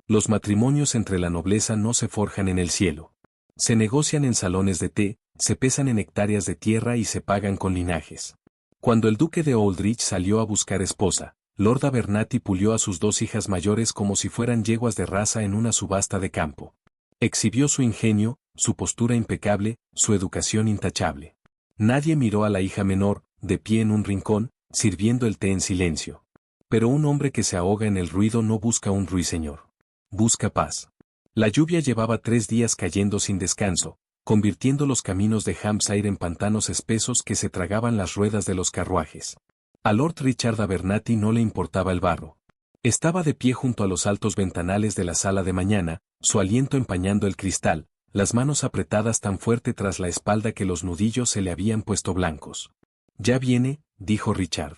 Los matrimonios entre la nobleza no se forjan en el cielo. Se negocian en salones de té, se pesan en hectáreas de tierra y se pagan con linajes. Cuando el duque de Aldrich salió a buscar esposa, Lord Abernathy pulió a sus dos hijas mayores como si fueran yeguas de raza en una subasta de campo. Exhibió su ingenio, su postura impecable, su educación intachable. Nadie miró a la hija menor, de pie en un rincón, sirviendo el té en silencio. Pero un hombre que se ahoga en el ruido no busca un ruiseñor. Busca paz. La lluvia llevaba 3 días cayendo sin descanso, convirtiendo los caminos de Hampshire en pantanos espesos que se tragaban las ruedas de los carruajes. A Lord Richard Abernathy no le importaba el barro. Estaba de pie junto a los altos ventanales de la sala de mañana, su aliento empañando el cristal, las manos apretadas tan fuerte tras la espalda que los nudillos se le habían puesto blancos. «Ya viene», dijo Richard.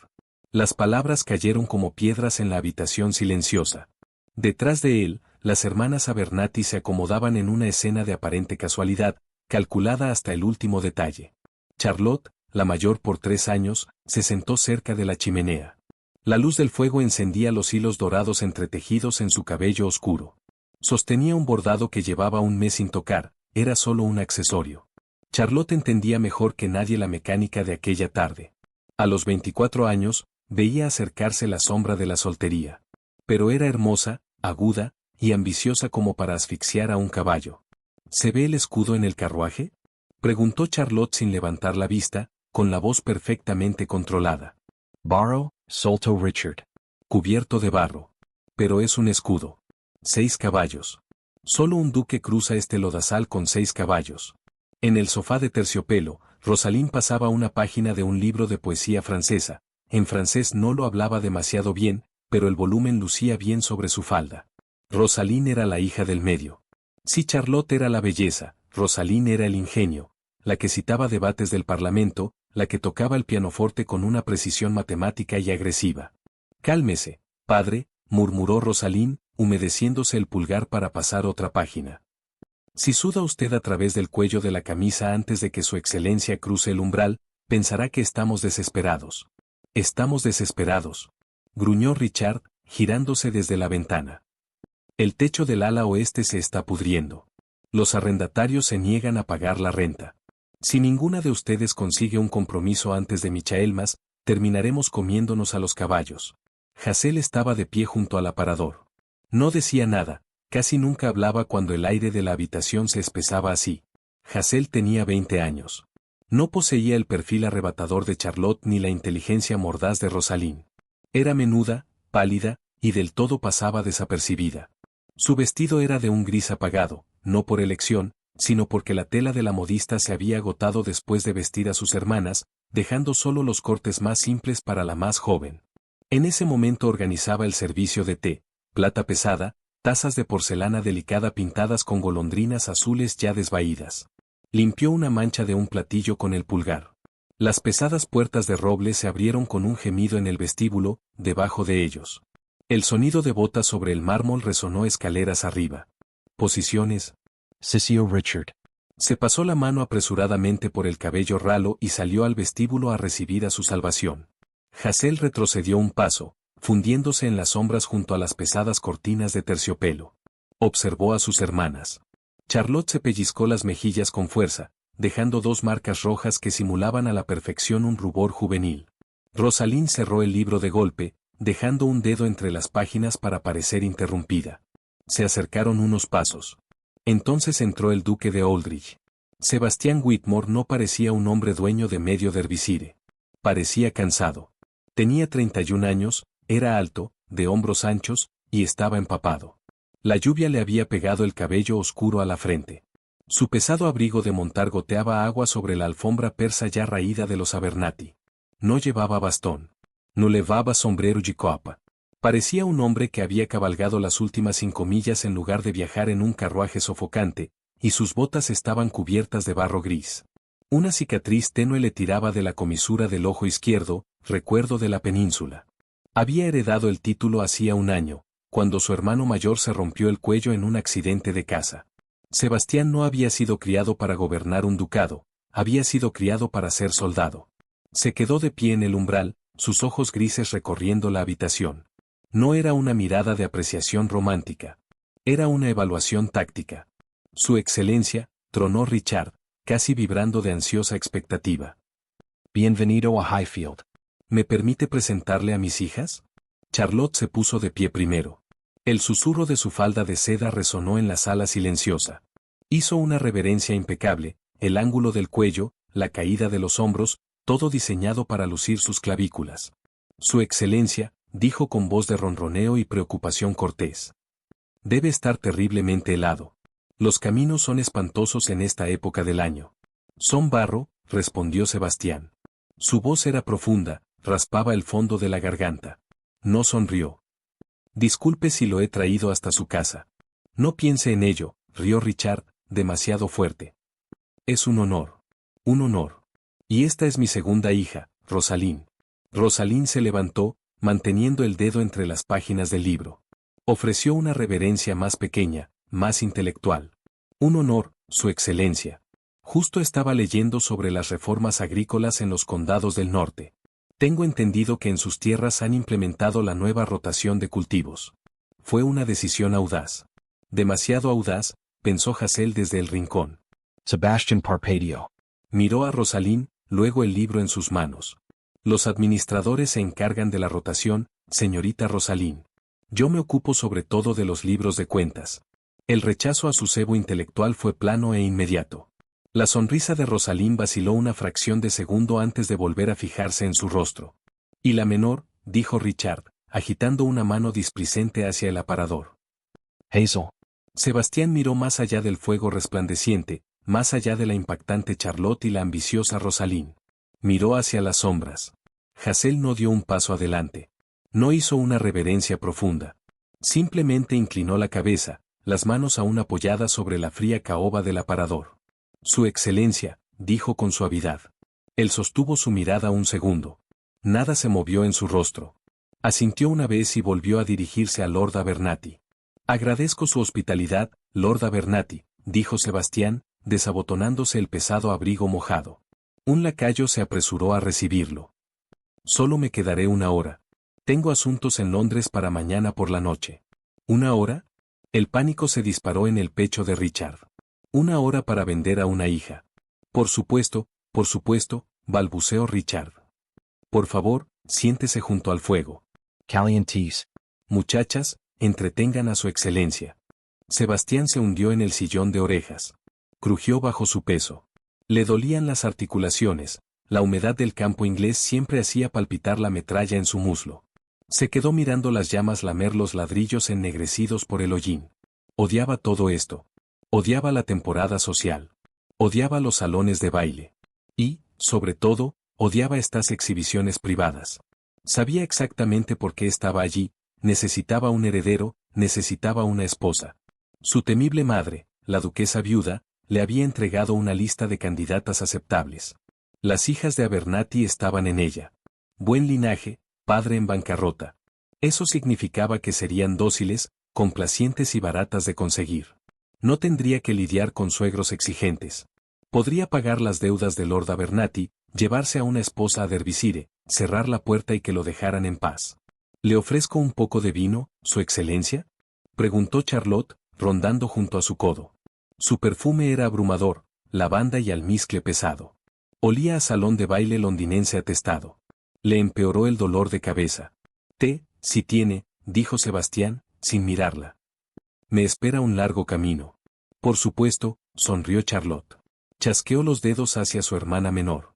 Las palabras cayeron como piedras en la habitación silenciosa. Detrás de él, las hermanas Abernathy se acomodaban en una escena de aparente casualidad, calculada hasta el último detalle. Charlotte, la mayor por 3 años, se sentó cerca de la chimenea. La luz del fuego encendía los hilos dorados entretejidos en su cabello oscuro. Sostenía un bordado que llevaba un mes sin tocar, era solo un accesorio. Charlotte entendía mejor que nadie la mecánica de aquella tarde. A los 24 años, veía acercarse la sombra de la soltería. Pero era hermosa, aguda, y ambiciosa como para asfixiar a un caballo. ¿Se ve el escudo en el carruaje?, preguntó Charlotte sin levantar la vista, con la voz perfectamente controlada. «Barrow», soltó Richard. «Cubierto de barro. Pero es un escudo. 6 caballos. Solo un duque cruza este lodazal con 6 caballos». En el sofá de terciopelo, Rosalind pasaba una página de un libro de poesía francesa. En francés no lo hablaba demasiado bien, pero el volumen lucía bien sobre su falda. Rosalind era la hija del medio. Si Charlotte era la belleza, Rosalind era el ingenio, la que citaba debates del Parlamento, la que tocaba el pianoforte con una precisión matemática y agresiva. «Cálmese, padre», murmuró Rosalind, humedeciéndose el pulgar para pasar otra página. «Si suda usted a través del cuello de la camisa antes de que su excelencia cruce el umbral, pensará que estamos desesperados». «Estamos desesperados», gruñó Richard, girándose desde la ventana. «El techo del ala oeste se está pudriendo. Los arrendatarios se niegan a pagar la renta. Si ninguna de ustedes consigue un compromiso antes de Michaelmas, terminaremos comiéndonos a los caballos». Hazel estaba de pie junto al aparador. No decía nada, casi nunca hablaba cuando el aire de la habitación se espesaba así. Hazel tenía 20 años. No poseía el perfil arrebatador de Charlotte ni la inteligencia mordaz de Rosalind. Era menuda, pálida, y del todo pasaba desapercibida. Su vestido era de un gris apagado, no por elección, sino porque la tela de la modista se había agotado después de vestir a sus hermanas, dejando solo los cortes más simples para la más joven. En ese momento organizaba el servicio de té, plata pesada, tazas de porcelana delicada pintadas con golondrinas azules ya desvaídas. Limpió una mancha de un platillo con el pulgar. Las pesadas puertas de roble se abrieron con un gemido en el vestíbulo, debajo de ellos. El sonido de botas sobre el mármol resonó escaleras arriba. «Posiciones», cesió Richard. Se pasó la mano apresuradamente por el cabello ralo y salió al vestíbulo a recibir a su salvación. Hazel retrocedió un paso, fundiéndose en las sombras junto a las pesadas cortinas de terciopelo. Observó a sus hermanas. Charlotte se pellizcó las mejillas con fuerza, dejando 2 marcas rojas que simulaban a la perfección un rubor juvenil. Rosalind cerró el libro de golpe, dejando un dedo entre las páginas para parecer interrumpida. Se acercaron unos pasos. Entonces entró el duque de Aldrich. Sebastián Whitmore no parecía un hombre dueño de medio dervisire. Parecía cansado. Tenía 31 años, era alto, de hombros anchos, y estaba empapado. La lluvia le había pegado el cabello oscuro a la frente. Su pesado abrigo de montar goteaba agua sobre la alfombra persa ya raída de los Abernathy. No llevaba bastón. No llevaba sombrero y copa. Parecía un hombre que había cabalgado las últimas 5 millas en lugar de viajar en un carruaje sofocante, y sus botas estaban cubiertas de barro gris. Una cicatriz tenue le tiraba de la comisura del ojo izquierdo, recuerdo de la península. Había heredado el título hacía un año, cuando su hermano mayor se rompió el cuello en un accidente de caza. Sebastián no había sido criado para gobernar un ducado, había sido criado para ser soldado. Se quedó de pie en el umbral, sus ojos grises recorriendo la habitación. No era una mirada de apreciación romántica. Era una evaluación táctica. Su excelencia, tronó Richard, casi vibrando de ansiosa expectativa. Bienvenido a Highfield. ¿Me permite presentarle a mis hijas? Charlotte se puso de pie primero. El susurro de su falda de seda resonó en la sala silenciosa. Hizo una reverencia impecable, el ángulo del cuello, la caída de los hombros, todo diseñado para lucir sus clavículas. Su excelencia, dijo con voz de ronroneo y preocupación cortés. Debe estar terriblemente helado. Los caminos son espantosos en esta época del año. Son barro, respondió Sebastián. Su voz era profunda, raspaba el fondo de la garganta. No sonrió. Disculpe si lo he traído hasta su casa. No piense en ello, rió Richard, demasiado fuerte. Es un honor. Un honor. Y esta es mi segunda hija, Rosalind. Rosalind se levantó, manteniendo el dedo entre las páginas del libro. Ofreció una reverencia más pequeña, más intelectual. Un honor, su excelencia. Justo estaba leyendo sobre las reformas agrícolas en los condados del norte. Tengo entendido que en sus tierras han implementado la nueva rotación de cultivos. Fue una decisión audaz. Demasiado audaz, pensó Hassel desde el rincón. Sebastian Parpadio. Miró a Rosalind, luego el libro en sus manos. Los administradores se encargan de la rotación, señorita Rosalind. Yo me ocupo sobre todo de los libros de cuentas. El rechazo a su cebo intelectual fue plano e inmediato. La sonrisa de Rosalind vaciló una fracción de segundo antes de volver a fijarse en su rostro. Y la menor, dijo Richard, agitando una mano displicente hacia el aparador. Hazel. Sebastián miró más allá del fuego resplandeciente, más allá de la impactante Charlotte y la ambiciosa Rosalind. Miró hacia las sombras. Hassel no dio un paso adelante. No hizo una reverencia profunda. Simplemente inclinó la cabeza, las manos aún apoyadas sobre la fría caoba del aparador. Su excelencia, dijo con suavidad. Él sostuvo su mirada un segundo. Nada se movió en su rostro. Asintió una vez y volvió a dirigirse a Lord Abernathy. Agradezco su hospitalidad, Lord Abernathy, dijo Sebastián, desabotonándose el pesado abrigo mojado. Un lacayo se apresuró a recibirlo. Solo me quedaré una hora. Tengo asuntos en Londres para mañana por la noche. ¿Una hora? El pánico se disparó en el pecho de Richard. Una hora para vender a una hija. Por supuesto, balbuceó Richard. Por favor, siéntese junto al fuego. Calientes. Muchachas, entretengan a su excelencia. Sebastián se hundió en el sillón de orejas. Crujió bajo su peso. Le dolían las articulaciones, la humedad del campo inglés siempre hacía palpitar la metralla en su muslo. Se quedó mirando las llamas lamer los ladrillos ennegrecidos por el hollín. Odiaba todo esto. Odiaba la temporada social. Odiaba los salones de baile. Y, sobre todo, odiaba estas exhibiciones privadas. Sabía exactamente por qué estaba allí, necesitaba un heredero, necesitaba una esposa. Su temible madre, la duquesa viuda, le había entregado una lista de candidatas aceptables. Las hijas de Abernathy estaban en ella. Buen linaje, padre en bancarrota. Eso significaba que serían dóciles, complacientes y baratas de conseguir. No tendría que lidiar con suegros exigentes. Podría pagar las deudas de Lord Abernathy, llevarse a una esposa a Derbyshire, cerrar la puerta y que lo dejaran en paz. ¿Le ofrezco un poco de vino, su excelencia? Preguntó Charlotte, rondando junto a su codo. Su perfume era abrumador, lavanda y almizcle pesado. Olía a salón de baile londinense atestado. Le empeoró el dolor de cabeza. Té, si tiene, dijo Sebastián, sin mirarla. Me espera un largo camino. Por supuesto, sonrió Charlotte. Chasqueó los dedos hacia su hermana menor.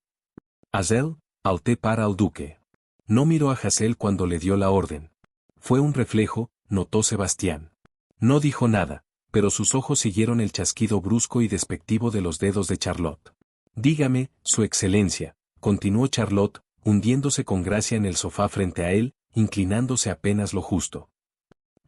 Hazel, al té para el duque. No miró a Hassel cuando le dio la orden. Fue un reflejo, notó Sebastián. No dijo nada, pero sus ojos siguieron el chasquido brusco y despectivo de los dedos de Charlotte. Dígame, su excelencia, continuó Charlotte, hundiéndose con gracia en el sofá frente a él, inclinándose apenas lo justo.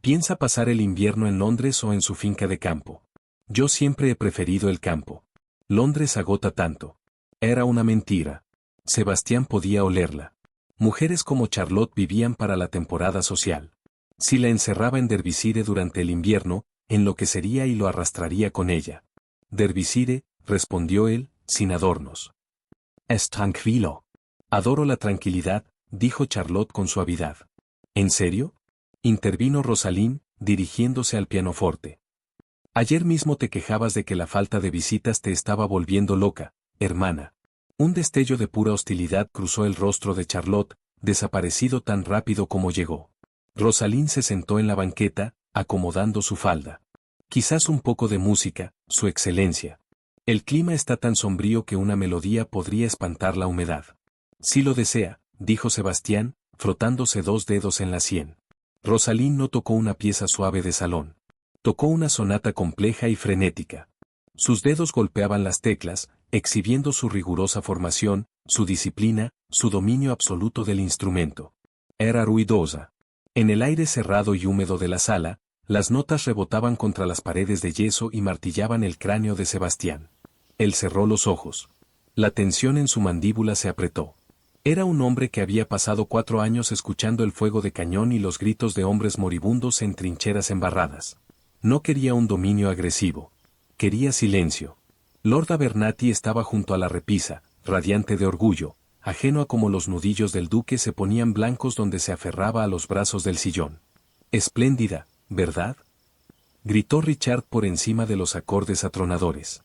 ¿Piensa pasar el invierno en Londres o en su finca de campo? Yo siempre he preferido el campo. Londres agota tanto. Era una mentira. Sebastián podía olerla. Mujeres como Charlotte vivían para la temporada social. Si la encerraba en Derbyshire durante el invierno, enloquecería y lo arrastraría con ella. Derbyshire, respondió él, sin adornos. Es tranquilo. Adoro la tranquilidad, dijo Charlotte con suavidad. ¿En serio? Intervino Rosalind, dirigiéndose al pianoforte. Ayer mismo te quejabas de que la falta de visitas te estaba volviendo loca, hermana. Un destello de pura hostilidad cruzó el rostro de Charlotte, desaparecido tan rápido como llegó. Rosalind se sentó en la banqueta, acomodando su falda. Quizás un poco de música, su excelencia. El clima está tan sombrío que una melodía podría espantar la humedad. Si lo desea, dijo Sebastián, frotándose dos dedos en la sien. Rosalind no tocó una pieza suave de salón. Tocó una sonata compleja y frenética. Sus dedos golpeaban las teclas, exhibiendo su rigurosa formación, su disciplina, su dominio absoluto del instrumento. Era ruidosa. En el aire cerrado y húmedo de la sala, las notas rebotaban contra las paredes de yeso y martillaban el cráneo de Sebastián. Él cerró los ojos. La tensión en su mandíbula se apretó. Era un hombre que había pasado 4 años escuchando el fuego de cañón y los gritos de hombres moribundos en trincheras embarradas. No quería un dominio agresivo. Quería silencio. Lord Abernathy estaba junto a la repisa, radiante de orgullo, ajeno a cómo los nudillos del duque se ponían blancos donde se aferraba a los brazos del sillón. Espléndida, ¿verdad? Gritó Richard por encima de los acordes atronadores.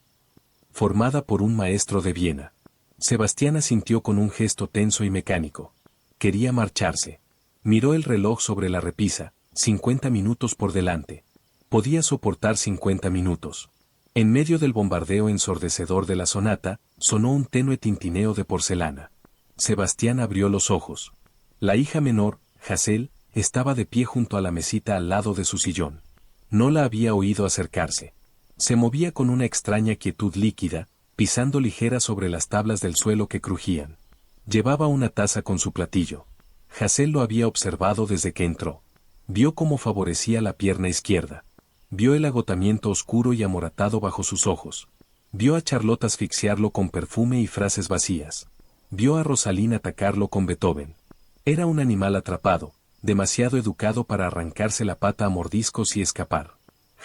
Formada por un maestro de Viena. Sebastián asintió con un gesto tenso y mecánico. Quería marcharse. Miró el reloj sobre la repisa, 50 minutos por delante. Podía soportar 50 minutos. En medio del bombardeo ensordecedor de la sonata, sonó un tenue tintineo de porcelana. Sebastián abrió los ojos. La hija menor, Hazel, estaba de pie junto a la mesita al lado de su sillón. No la había oído acercarse. Se movía con una extraña quietud líquida, pisando ligera sobre las tablas del suelo que crujían. Llevaba una taza con su platillo. Hazel lo había observado desde que entró. Vio cómo favorecía la pierna izquierda. Vio el agotamiento oscuro y amoratado bajo sus ojos. Vio a Charlotte asfixiarlo con perfume y frases vacías. Vio a Rosalind atacarlo con Beethoven. Era un animal atrapado, demasiado educado para arrancarse la pata a mordiscos y escapar.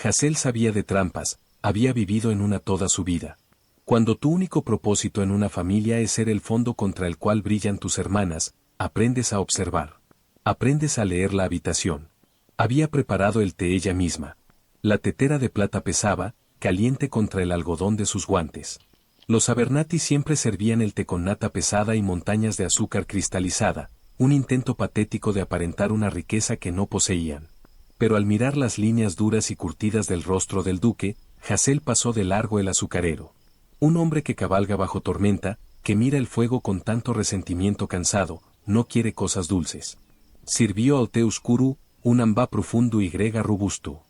Hazel sabía de trampas, había vivido en una toda su vida. Cuando tu único propósito en una familia es ser el fondo contra el cual brillan tus hermanas, aprendes a observar. Aprendes a leer la habitación. Había preparado el té ella misma. La tetera de plata pesaba, caliente contra el algodón de sus guantes. Los Abernathy siempre servían el té con nata pesada y montañas de azúcar cristalizada, un intento patético de aparentar una riqueza que no poseían. Pero al mirar las líneas duras y curtidas del rostro del duque, Hazel pasó de largo el azucarero. Un hombre que cabalga bajo tormenta, que mira el fuego con tanto resentimiento cansado, no quiere cosas dulces. Sirvió al té oscuro, un ambá profundo y grega robusto.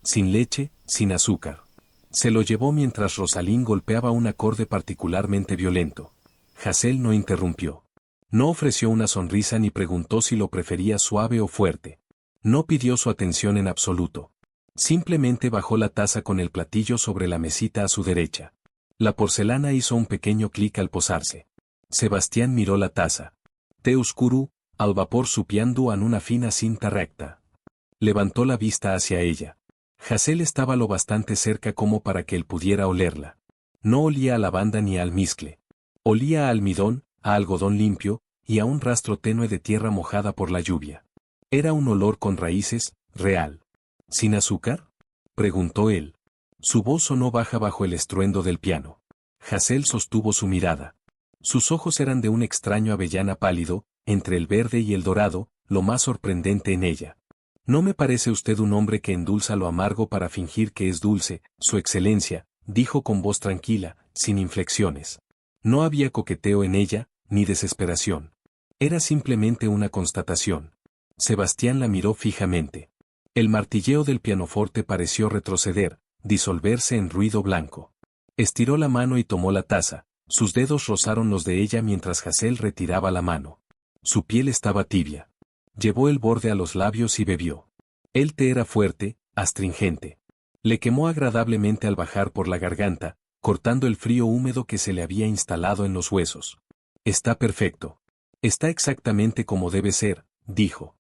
Sin leche, sin azúcar. Se lo llevó mientras Rosalind golpeaba un acorde particularmente violento. Hazel no interrumpió. No ofreció una sonrisa ni preguntó si lo prefería suave o fuerte. No pidió su atención en absoluto. Simplemente bajó la taza con el platillo sobre la mesita a su derecha. La porcelana hizo un pequeño clic al posarse. Sebastián miró la taza. Té oscuro, al vapor supiando en una fina cinta recta. Levantó la vista hacia ella. Hazel estaba lo bastante cerca como para que él pudiera olerla. No olía a lavanda ni a almizcle. Olía a almidón, a algodón limpio, y a un rastro tenue de tierra mojada por la lluvia. Era un olor con raíces, real. ¿Sin azúcar?, preguntó él. Su voz sonó baja bajo el estruendo del piano. Hazel sostuvo su mirada. Sus ojos eran de un extraño avellana pálido, entre el verde y el dorado, lo más sorprendente en ella. No me parece usted un hombre que endulza lo amargo para fingir que es dulce, Su Excelencia, dijo con voz tranquila, sin inflexiones. No había coqueteo en ella, ni desesperación. Era simplemente una constatación. Sebastián la miró fijamente. El martilleo del pianoforte pareció retroceder, disolverse en ruido blanco. Estiró la mano y tomó la taza. Sus dedos rozaron los de ella mientras Hazel retiraba la mano. Su piel estaba tibia. Llevó el borde a los labios y bebió. El té era fuerte, astringente. Le quemó agradablemente al bajar por la garganta, cortando el frío húmedo que se le había instalado en los huesos. Está perfecto. Está exactamente como debe ser, dijo.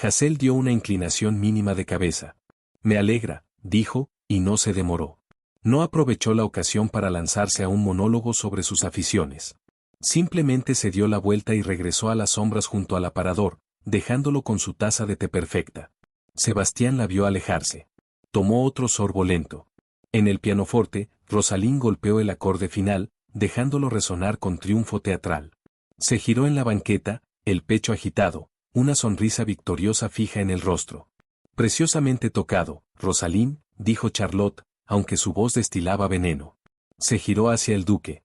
Hazel dio una inclinación mínima de cabeza. Me alegra, dijo, y no se demoró. No aprovechó la ocasión para lanzarse a un monólogo sobre sus aficiones. Simplemente se dio la vuelta y regresó a las sombras junto al aparador, dejándolo con su taza de té perfecta. Sebastián la vio alejarse. Tomó otro sorbo lento. En el pianoforte, Rosalind golpeó el acorde final, dejándolo resonar con triunfo teatral. Se giró en la banqueta, el pecho agitado, una sonrisa victoriosa fija en el rostro. Preciosamente tocado, Rosalind, dijo Charlotte, aunque su voz destilaba veneno. Se giró hacia el duque.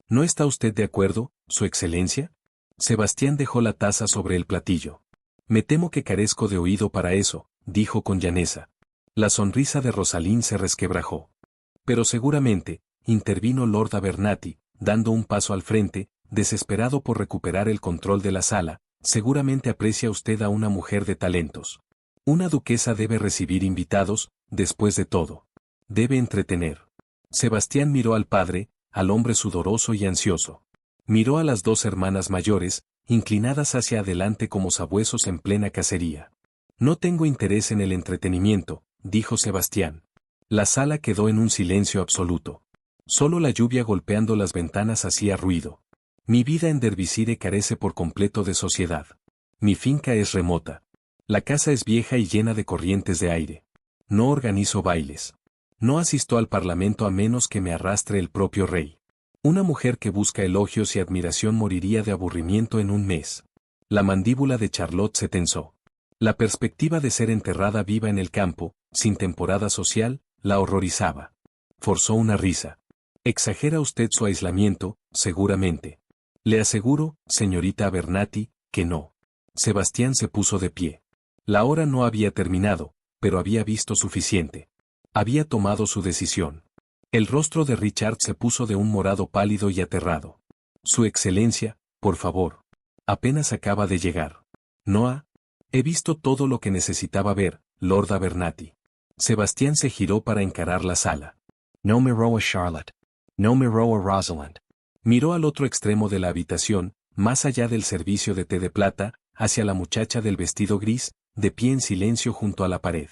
¿No está usted de acuerdo, Su Excelencia? Sebastián dejó la taza sobre el platillo. Me temo que carezco de oído para eso, dijo con llaneza. La sonrisa de Rosalind se resquebrajó. Pero seguramente, intervino Lord Abernathy, dando un paso al frente, desesperado por recuperar el control de la sala, seguramente aprecia usted a una mujer de talentos. Una duquesa debe recibir invitados, después de todo. Debe entretener. Sebastián miró al padre, al hombre sudoroso y ansioso. Miró a las dos hermanas mayores, inclinadas hacia adelante como sabuesos en plena cacería. No tengo interés en el entretenimiento, dijo Sebastián. La sala quedó en un silencio absoluto. Solo la lluvia golpeando las ventanas hacía ruido. Mi vida en Derbyshire carece por completo de sociedad. Mi finca es remota. La casa es vieja y llena de corrientes de aire. No organizo bailes. No asisto al parlamento a menos que me arrastre el propio rey. Una mujer que busca elogios y admiración moriría de aburrimiento en un mes. La mandíbula de Charlotte se tensó. La perspectiva de ser enterrada viva en el campo, sin temporada social, la horrorizaba. Forzó una risa. Exagera usted su aislamiento, seguramente. Le aseguro, señorita Abernathy, que no. Sebastián se puso de pie. La hora no había terminado, pero había visto suficiente. Había tomado su decisión. El rostro de Richard se puso de un morado pálido y aterrado. Su Excelencia, por favor. Apenas acaba de llegar. Noah. He visto todo lo que necesitaba ver, Lord Abernathy. Sebastián se giró para encarar la sala. No miró a Charlotte. No miró a Rosalind. Miró al otro extremo de la habitación, más allá del servicio de té de plata, hacia la muchacha del vestido gris, de pie en silencio junto a la pared.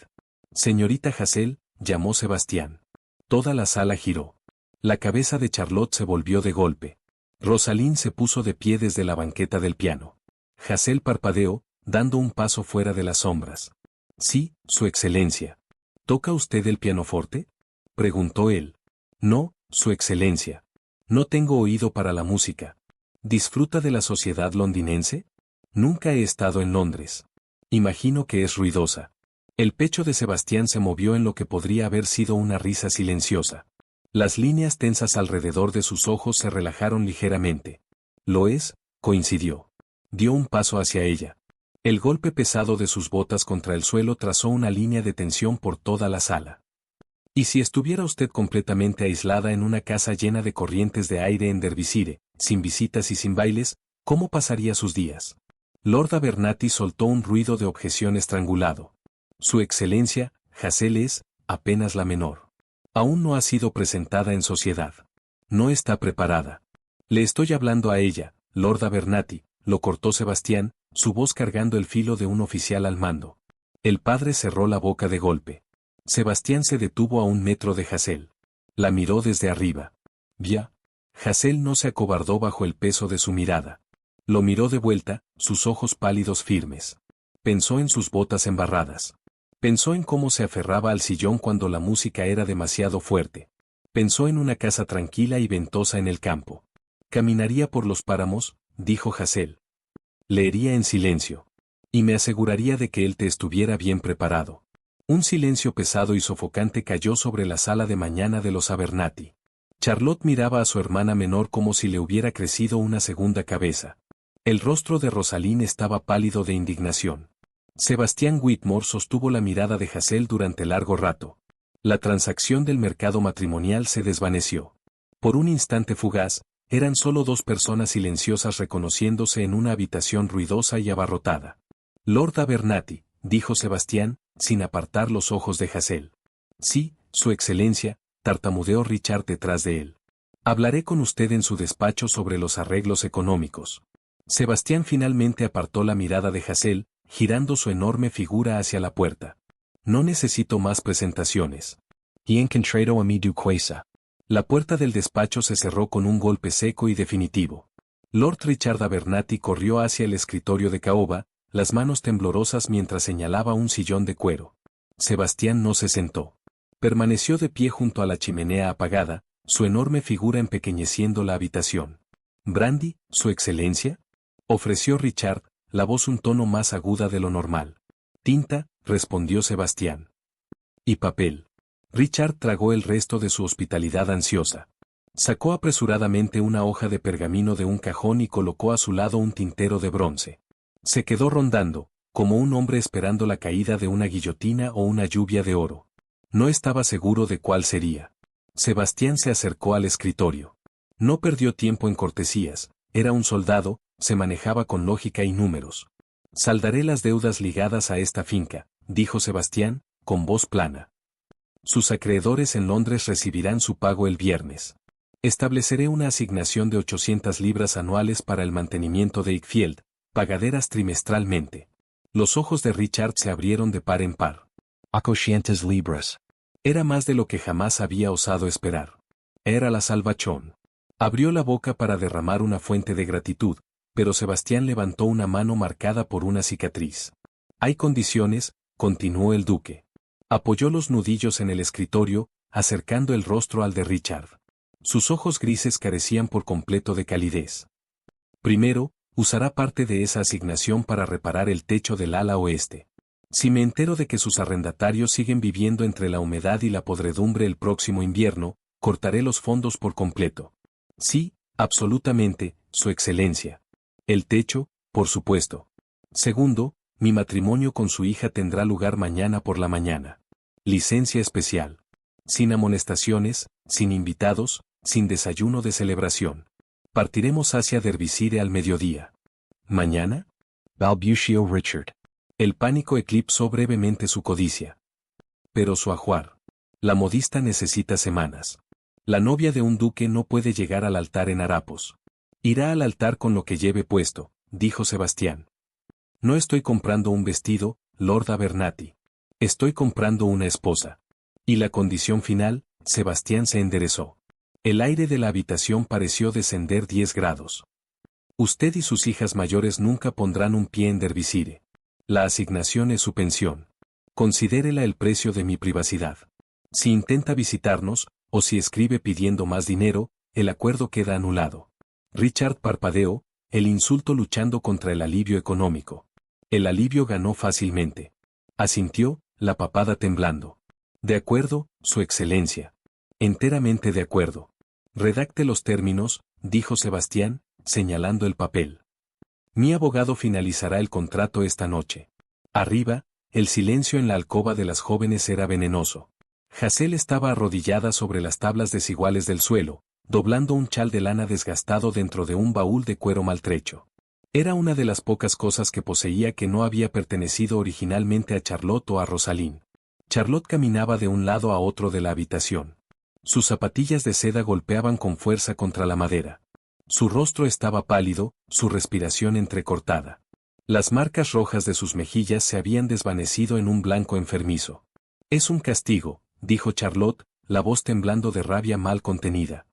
Señorita Hassel, llamó Sebastián. Toda la sala giró. La cabeza de Charlotte se volvió de golpe. Rosalind se puso de pie desde la banqueta del piano. Hassel parpadeó, dando un paso fuera de las sombras. Sí, Su Excelencia. ¿Toca usted el pianoforte? Preguntó él. No, Su Excelencia. No tengo oído para la música. ¿Disfruta de la sociedad londinense? Nunca he estado en Londres. Imagino que es ruidosa. El pecho de Sebastián se movió en lo que podría haber sido una risa silenciosa. Las líneas tensas alrededor de sus ojos se relajaron ligeramente. Lo es, coincidió. Dio un paso hacia ella. El golpe pesado de sus botas contra el suelo trazó una línea de tensión por toda la sala. ¿Y si estuviera usted completamente aislada en una casa llena de corrientes de aire en Derbyshire, sin visitas y sin bailes, cómo pasaría sus días? Lord Abernathy soltó un ruido de objeción estrangulado. Su Excelencia, Hassel es, apenas la menor. Aún no ha sido presentada en sociedad. No está preparada. Le estoy hablando a ella, Lord Abernathy, lo cortó Sebastián, su voz cargando el filo de un oficial al mando. El padre cerró la boca de golpe. Sebastián se detuvo a 1 metro de Hassel. La miró desde arriba. Ya. Hassel no se acobardó bajo el peso de su mirada. Lo miró de vuelta, sus ojos pálidos firmes. Pensó en sus botas embarradas. Pensó en cómo se aferraba al sillón cuando la música era demasiado fuerte. Pensó en una casa tranquila y ventosa en el campo. Caminaría por los páramos, dijo Hassel. Leería en silencio. Y me aseguraría de que él te estuviera bien preparado. Un silencio pesado y sofocante cayó sobre la sala de mañana de los Abernathy. Charlotte miraba a su hermana menor como si le hubiera crecido una segunda cabeza. El rostro de Rosalind estaba pálido de indignación. Sebastián Whitmore sostuvo la mirada de Hassel durante largo rato. La transacción del mercado matrimonial se desvaneció. Por un instante fugaz, eran solo dos personas silenciosas reconociéndose en una habitación ruidosa y abarrotada. Lord Abernathy, dijo Sebastián, sin apartar los ojos de Hassel. Sí, Su Excelencia, tartamudeó Richard detrás de él. Hablaré con usted en su despacho sobre los arreglos económicos. Sebastián finalmente apartó la mirada de Hassel, girando su enorme figura hacia la puerta. No necesito más presentaciones. He encontrado a mi duquesa. La puerta del despacho se cerró con un golpe seco y definitivo. Lord Richard Abernathy corrió hacia el escritorio de caoba, las manos temblorosas mientras señalaba un sillón de cuero. Sebastián no se sentó. Permaneció de pie junto a la chimenea apagada, su enorme figura empequeñeciendo la habitación. —¿Brandy, su excelencia? —ofreció Richard, la voz un tono más aguda de lo normal. —Tinta —respondió Sebastián—. —Y papel. Richard tragó el resto de su hospitalidad ansiosa. Sacó apresuradamente una hoja de pergamino de un cajón y colocó a su lado un tintero de bronce. Se quedó rondando, como un hombre esperando la caída de una guillotina o una lluvia de oro. No estaba seguro de cuál sería. Sebastián se acercó al escritorio. No perdió tiempo en cortesías, era un soldado, se manejaba con lógica y números. —Saldaré las deudas ligadas a esta finca —dijo Sebastián, con voz plana. Sus acreedores en Londres recibirán su pago el viernes. Estableceré una asignación de 800 libras anuales para el mantenimiento de Ickfield, pagaderas trimestralmente. Los ojos de Richard se abrieron de par en par. 800 libras. Era más de lo que jamás había osado esperar. Era la salvachón. Abrió la boca para derramar una fuente de gratitud, pero Sebastián levantó una mano marcada por una cicatriz. —Hay condiciones —continuó el duque. Apoyó los nudillos en el escritorio, acercando el rostro al de Richard. Sus ojos grises carecían por completo de calidez. Primero, usará parte de esa asignación para reparar el techo del ala oeste. Si me entero de que sus arrendatarios siguen viviendo entre la humedad y la podredumbre el próximo invierno, cortaré los fondos por completo. Sí, absolutamente, su excelencia. El techo, por supuesto. Segundo, mi matrimonio con su hija tendrá lugar mañana por la mañana. Licencia especial. Sin amonestaciones, sin invitados, sin desayuno de celebración. Partiremos hacia Derbyshire al mediodía. ¿Mañana? Balbució Richard. El pánico eclipsó brevemente su codicia. Pero su ajuar. La modista necesita semanas. La novia de un duque no puede llegar al altar en harapos. Irá al altar con lo que lleve puesto, dijo Sebastián. No estoy comprando un vestido, Lord Abernathy. Estoy comprando una esposa. Y la condición final, Sebastián se enderezó. El aire de la habitación pareció descender 10 grados. Usted y sus hijas mayores nunca pondrán un pie en Derbyshire. La asignación es su pensión. Considérela el precio de mi privacidad. Si intenta visitarnos, o si escribe pidiendo más dinero, el acuerdo queda anulado. Richard parpadeó, el insulto luchando contra el alivio económico. El alivio ganó fácilmente. Asintió, la papada temblando. De acuerdo, su excelencia. Enteramente de acuerdo. Redacte los términos, dijo Sebastián, señalando el papel. Mi abogado finalizará el contrato esta noche. Arriba, el silencio en la alcoba de las jóvenes era venenoso. Hazel estaba arrodillada sobre las tablas desiguales del suelo, doblando un chal de lana desgastado dentro de un baúl de cuero maltrecho. Era una de las pocas cosas que poseía que no había pertenecido originalmente a Charlotte o a Rosalind. Charlotte caminaba de un lado a otro de la habitación. Sus zapatillas de seda golpeaban con fuerza contra la madera. Su rostro estaba pálido, su respiración entrecortada. Las marcas rojas de sus mejillas se habían desvanecido en un blanco enfermizo. Es un castigo, dijo Charlotte, la voz temblando de rabia mal contenida.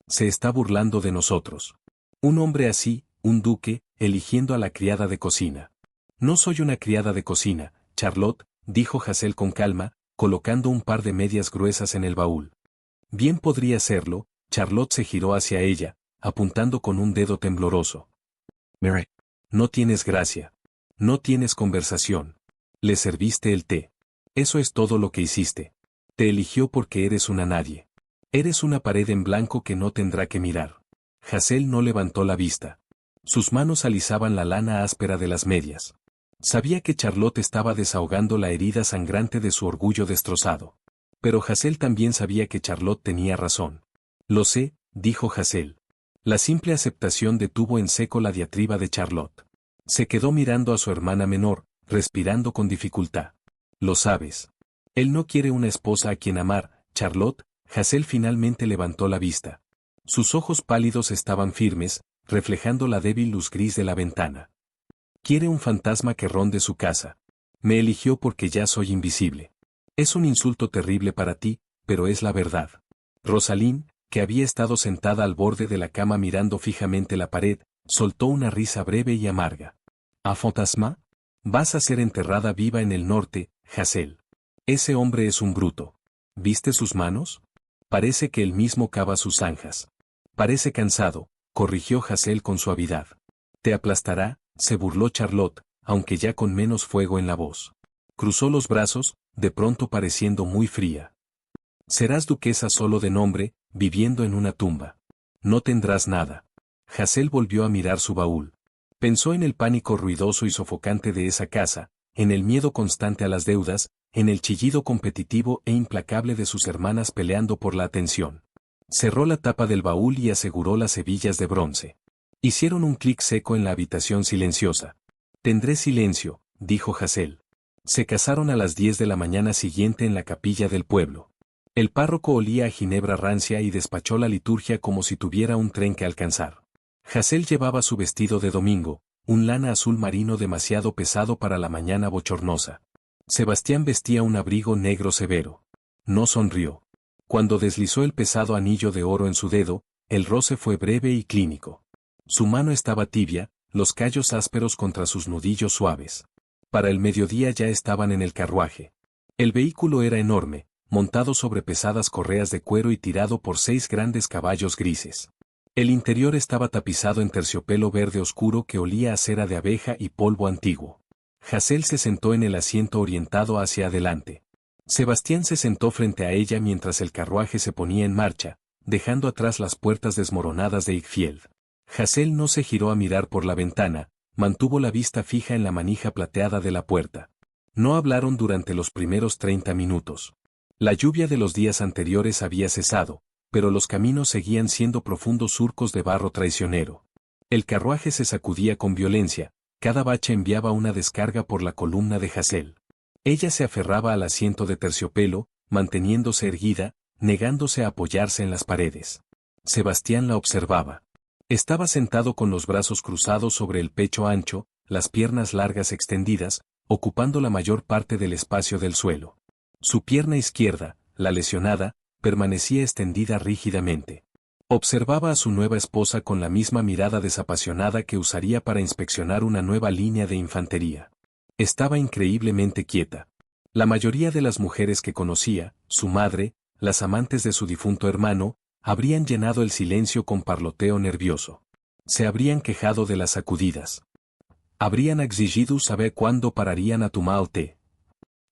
Se está burlando de nosotros. Un hombre así, un duque, eligiendo a la criada de cocina. No soy una criada de cocina, Charlotte, dijo Hazel con calma, colocando un par de medias gruesas en el baúl. Bien podría serlo, Charlotte se giró hacia ella, apuntando con un dedo tembloroso. Mire. No tienes gracia. No tienes conversación. Le serviste el té. Eso es todo lo que hiciste. Te eligió porque eres una nadie. Eres una pared en blanco que no tendrá que mirar. Hazel no levantó la vista. Sus manos alisaban la lana áspera de las medias. Sabía que Charlotte estaba desahogando la herida sangrante de su orgullo destrozado. Pero Hazel también sabía que Charlotte tenía razón. Lo sé, dijo Hazel. La simple aceptación detuvo en seco la diatriba de Charlotte. Se quedó mirando a su hermana menor, respirando con dificultad. Lo sabes. Él no quiere una esposa a quien amar, Charlotte. Hazel finalmente levantó la vista. Sus ojos pálidos estaban firmes, reflejando la débil luz gris de la ventana. Quiere un fantasma que ronde su casa. Me eligió porque ya soy invisible. Es un insulto terrible para ti, pero es la verdad. Rosalind, que había estado sentada al borde de la cama mirando fijamente la pared, soltó una risa breve y amarga. ¿Un fantasma? Vas a ser enterrada viva en el norte, Hazel. Ese hombre es un bruto. ¿Viste sus manos? Parece que él mismo cava sus zanjas. Parece cansado, corrigió Hazel con suavidad. Te aplastará, se burló Charlotte, aunque ya con menos fuego en la voz. Cruzó los brazos, de pronto pareciendo muy fría. Serás duquesa solo de nombre, viviendo en una tumba. No tendrás nada. Hazel volvió a mirar su baúl. Pensó en el pánico ruidoso y sofocante de esa casa, en el miedo constante a las deudas, en el chillido competitivo e implacable de sus hermanas peleando por la atención. Cerró la tapa del baúl y aseguró las hebillas de bronce. Hicieron un clic seco en la habitación silenciosa. Tendré silencio, dijo Hazel. Se casaron a las 10 de la mañana siguiente en la capilla del pueblo. El párroco olía a ginebra rancia y despachó la liturgia como si tuviera un tren que alcanzar. Hazel llevaba su vestido de domingo, un lana azul marino demasiado pesado para la mañana bochornosa. Sebastián vestía un abrigo negro severo. No sonrió. Cuando deslizó el pesado anillo de oro en su dedo, el roce fue breve y clínico. Su mano estaba tibia, los callos ásperos contra sus nudillos suaves. Para el mediodía ya estaban en el carruaje. El vehículo era enorme, montado sobre pesadas correas de cuero y tirado por 6 grandes caballos grises. El interior estaba tapizado en terciopelo verde oscuro que olía a cera de abeja y polvo antiguo. Hazel se sentó en el asiento orientado hacia adelante. Sebastián se sentó frente a ella mientras el carruaje se ponía en marcha, dejando atrás las puertas desmoronadas de Ickfield. Hazel no se giró a mirar por la ventana, mantuvo la vista fija en la manija plateada de la puerta. No hablaron durante los primeros 30 minutos. La lluvia de los días anteriores había cesado, pero los caminos seguían siendo profundos surcos de barro traicionero. El carruaje se sacudía con violencia, cada bache enviaba una descarga por la columna de Hazel. Ella se aferraba al asiento de terciopelo, manteniéndose erguida, negándose a apoyarse en las paredes. Sebastián la observaba. Estaba sentado con los brazos cruzados sobre el pecho ancho, las piernas largas extendidas, ocupando la mayor parte del espacio del suelo. Su pierna izquierda, la lesionada, permanecía extendida rígidamente. Observaba a su nueva esposa con la misma mirada desapasionada que usaría para inspeccionar una nueva línea de infantería. Estaba increíblemente quieta. La mayoría de las mujeres que conocía, su madre, las amantes de su difunto hermano, habrían llenado el silencio con parloteo nervioso. Se habrían quejado de las sacudidas. Habrían exigido saber cuándo pararían a tomar el té.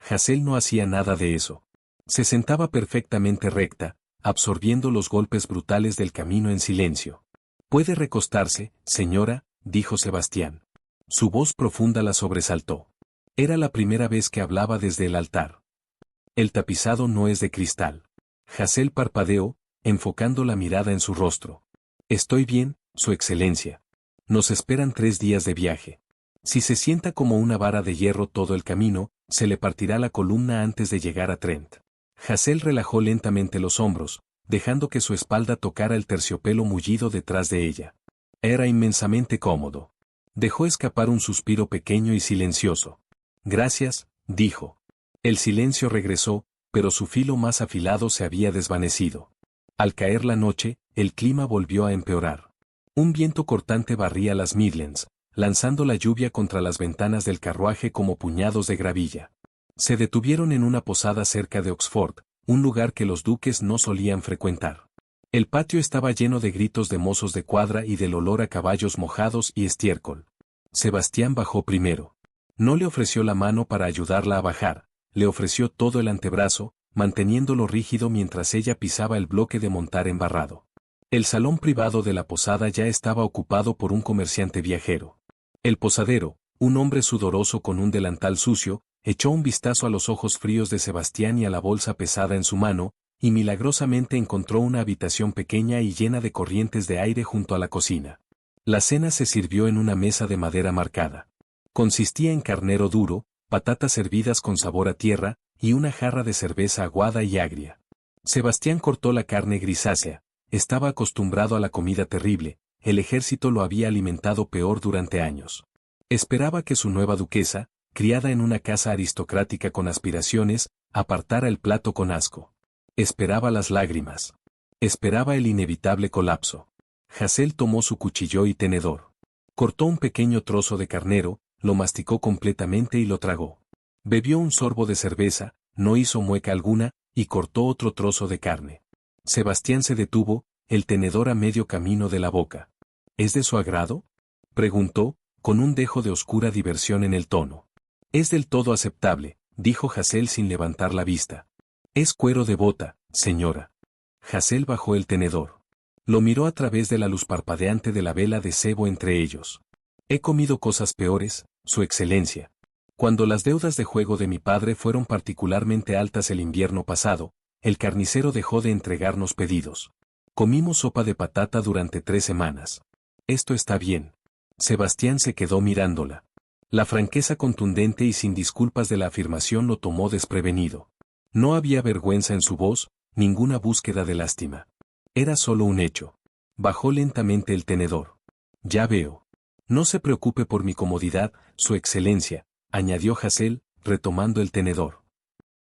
Hazel no hacía nada de eso. Se sentaba perfectamente recta, absorbiendo los golpes brutales del camino en silencio. «Puede recostarse, señora», dijo Sebastián. Su voz profunda la sobresaltó. Era la primera vez que hablaba desde el altar. «El tapizado no es de cristal». Hazel parpadeó, enfocando la mirada en su rostro. «Estoy bien, Su Excelencia. Nos esperan 3 días de viaje. Si se sienta como una vara de hierro todo el camino, se le partirá la columna antes de llegar a Trent». Hazel relajó lentamente los hombros, dejando que su espalda tocara el terciopelo mullido detrás de ella. Era inmensamente cómodo. Dejó escapar un suspiro pequeño y silencioso. «Gracias», dijo. El silencio regresó, pero su filo más afilado se había desvanecido. Al caer la noche, el clima volvió a empeorar. Un viento cortante barría las Midlands, lanzando la lluvia contra las ventanas del carruaje como puñados de gravilla. Se detuvieron en una posada cerca de Oxford, un lugar que los duques no solían frecuentar. El patio estaba lleno de gritos de mozos de cuadra y del olor a caballos mojados y estiércol. Sebastián bajó primero. No le ofreció la mano para ayudarla a bajar, le ofreció todo el antebrazo, manteniéndolo rígido mientras ella pisaba el bloque de montar embarrado. El salón privado de la posada ya estaba ocupado por un comerciante viajero. El posadero, un hombre sudoroso con un delantal sucio, echó un vistazo a los ojos fríos de Sebastián y a la bolsa pesada en su mano, y milagrosamente encontró una habitación pequeña y llena de corrientes de aire junto a la cocina. La cena se sirvió en una mesa de madera marcada. Consistía en carnero duro, patatas hervidas con sabor a tierra, y una jarra de cerveza aguada y agria. Sebastián cortó la carne grisácea. Estaba acostumbrado a la comida terrible, el ejército lo había alimentado peor durante años. Esperaba que su nueva duquesa, criada en una casa aristocrática con aspiraciones, apartara el plato con asco. Esperaba las lágrimas. Esperaba el inevitable colapso. Hazel tomó su cuchillo y tenedor. Cortó un pequeño trozo de carnero, lo masticó completamente y lo tragó. Bebió un sorbo de cerveza, no hizo mueca alguna, y cortó otro trozo de carne. Sebastián se detuvo, el tenedor a medio camino de la boca. ¿Es de su agrado?, preguntó, con un dejo de oscura diversión en el tono. Es del todo aceptable, dijo Hazel sin levantar la vista. Es cuero de bota, señora. Hazel bajó el tenedor. Lo miró a través de la luz parpadeante de la vela de cebo entre ellos. He comido cosas peores, Su Excelencia. Cuando las deudas de juego de mi padre fueron particularmente altas el invierno pasado, el carnicero dejó de entregarnos pedidos. Comimos sopa de patata durante 3 semanas. Esto está bien. Sebastián se quedó mirándola. La franqueza contundente y sin disculpas de la afirmación lo tomó desprevenido. No había vergüenza en su voz, ninguna búsqueda de lástima. Era solo un hecho. Bajó lentamente el tenedor. Ya veo. No se preocupe por mi comodidad, Su Excelencia, añadió Hazel, retomando el tenedor.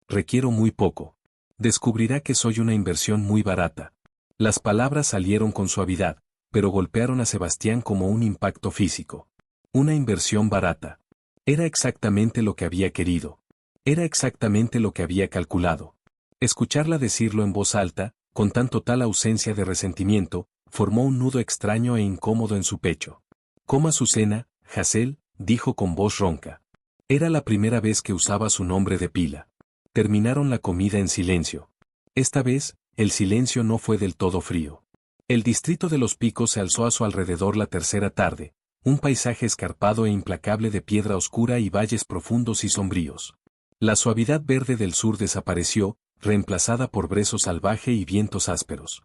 Requiero muy poco. Descubrirá que soy una inversión muy barata. Las palabras salieron con suavidad, pero golpearon a Sebastián como un impacto físico. Una inversión barata. Era exactamente lo que había querido. Era exactamente lo que había calculado. Escucharla decirlo en voz alta, con tan total ausencia de resentimiento, formó un nudo extraño e incómodo en su pecho. Coma su cena, Hazel, dijo con voz ronca. Era la primera vez que usaba su nombre de pila. Terminaron la comida en silencio. Esta vez, el silencio no fue del todo frío. El distrito de los Picos se alzó a su alrededor la tercera tarde, un paisaje escarpado e implacable de piedra oscura y valles profundos y sombríos. La suavidad verde del sur desapareció, reemplazada por brezo salvaje y vientos ásperos.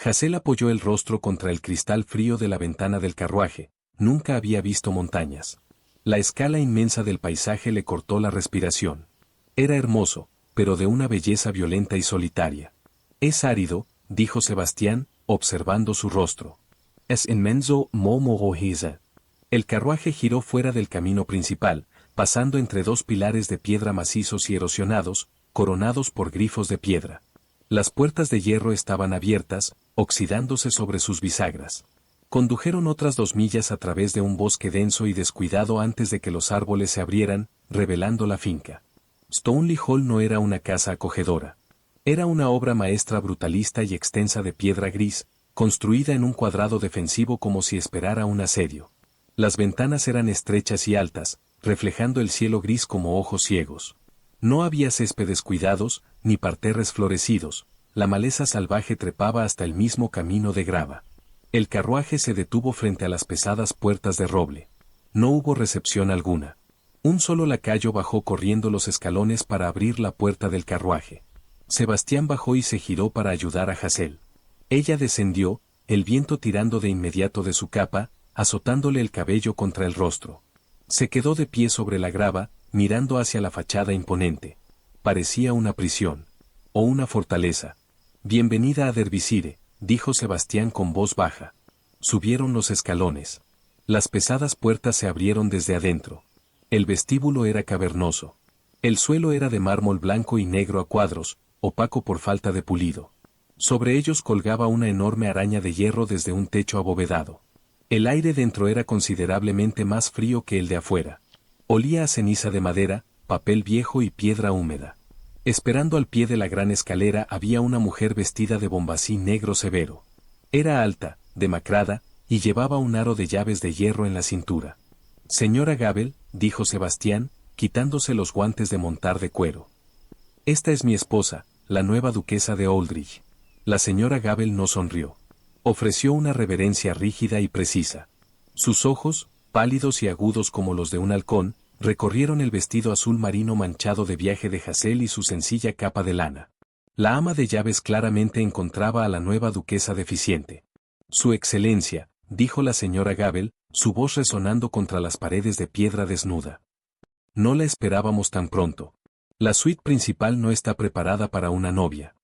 Hazel apoyó el rostro contra el cristal frío de la ventana del carruaje. Nunca había visto montañas. La escala inmensa del paisaje le cortó la respiración. Era hermoso, pero de una belleza violenta y solitaria. Es árido, dijo Sebastián, observando su rostro. Es inmenso, murmuró Hazel. El carruaje giró fuera del camino principal, pasando entre 2 pilares de piedra macizos y erosionados, coronados por grifos de piedra. Las puertas de hierro estaban abiertas, oxidándose sobre sus bisagras. Condujeron otras 2 millas a través de un bosque denso y descuidado antes de que los árboles se abrieran, revelando la finca. Stoneleigh Hall no era una casa acogedora. Era una obra maestra brutalista y extensa de piedra gris, construida en un cuadrado defensivo como si esperara un asedio. Las ventanas eran estrechas y altas, reflejando el cielo gris como ojos ciegos. No había céspedes cuidados, ni parterres florecidos, la maleza salvaje trepaba hasta el mismo camino de grava. El carruaje se detuvo frente a las pesadas puertas de roble. No hubo recepción alguna. Un solo lacayo bajó corriendo los escalones para abrir la puerta del carruaje. Sebastián bajó y se giró para ayudar a Hazel. Ella descendió, el viento tirando de inmediato de su capa, azotándole el cabello contra el rostro. Se quedó de pie sobre la grava, mirando hacia la fachada imponente. Parecía una prisión. O una fortaleza. Bienvenida a Derbyshire, dijo Sebastián con voz baja. Subieron los escalones. Las pesadas puertas se abrieron desde adentro. El vestíbulo era cavernoso. El suelo era de mármol blanco y negro a cuadros, opaco por falta de pulido. Sobre ellos colgaba una enorme araña de hierro desde un techo abovedado. El aire dentro era considerablemente más frío que el de afuera. Olía a ceniza de madera, papel viejo y piedra húmeda. Esperando al pie de la gran escalera había una mujer vestida de bombací negro severo. Era alta, demacrada, y llevaba un aro de llaves de hierro en la cintura. Señora Gabel, dijo Sebastián, quitándose los guantes de montar de cuero. Esta es mi esposa, la nueva duquesa de Aldridge. La señora Gabel no sonrió. Ofreció una reverencia rígida y precisa. Sus ojos, pálidos y agudos como los de un halcón, recorrieron el vestido azul marino manchado de viaje de Hazel y su sencilla capa de lana. La ama de llaves claramente encontraba a la nueva duquesa deficiente. Su excelencia, dijo la señora Gabel, su voz resonando contra las paredes de piedra desnuda. No la esperábamos tan pronto. La suite principal no está preparada para una novia.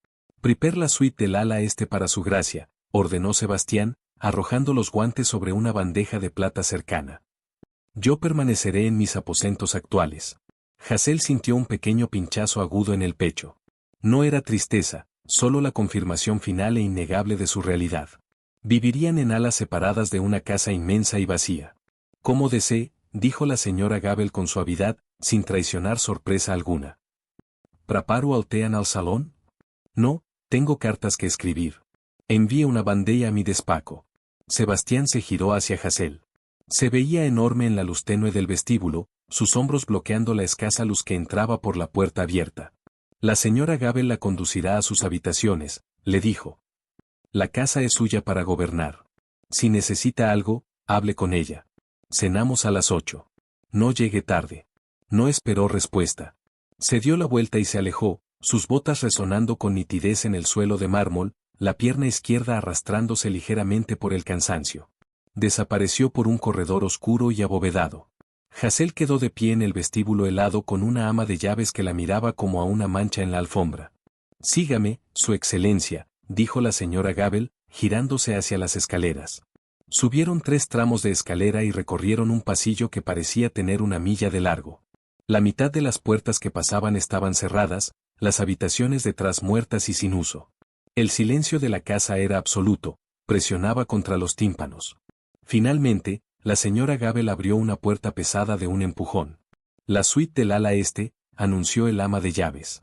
Prepare la suite del ala este para su gracia, ordenó Sebastián, arrojando los guantes sobre una bandeja de plata cercana. Yo permaneceré en mis aposentos actuales. Hazel sintió un pequeño pinchazo agudo en el pecho. No era tristeza, solo la confirmación final e innegable de su realidad. Vivirían en alas separadas de una casa inmensa y vacía. Como desee, dijo la señora Gabel con suavidad, sin traicionar sorpresa alguna. ¿Preparo altean al salón? No, tengo cartas que escribir. Envíe una bandeja a mi despacho. Sebastián se giró hacia Hazel. Se veía enorme en la luz tenue del vestíbulo, sus hombros bloqueando la escasa luz que entraba por la puerta abierta. La señora Gabel la conducirá a sus habitaciones, le dijo. La casa es suya para gobernar. Si necesita algo, hable con ella. Cenamos a las 8. No llegue tarde. No esperó respuesta. Se dio la vuelta y se alejó, sus botas resonando con nitidez en el suelo de mármol, la pierna izquierda arrastrándose ligeramente por el cansancio. Desapareció por un corredor oscuro y abovedado. Hazel quedó de pie en el vestíbulo helado con una ama de llaves que la miraba como a una mancha en la alfombra. Sígame, Su Excelencia, dijo la señora Gabel, girándose hacia las escaleras. Subieron 3 tramos de escalera y recorrieron un pasillo que parecía tener 1 milla de largo. La mitad de las puertas que pasaban estaban cerradas, las habitaciones detrás muertas y sin uso. El silencio de la casa era absoluto, presionaba contra los tímpanos. Finalmente, la señora Gabel abrió una puerta pesada de un empujón. La suite del ala este, anunció el ama de llaves.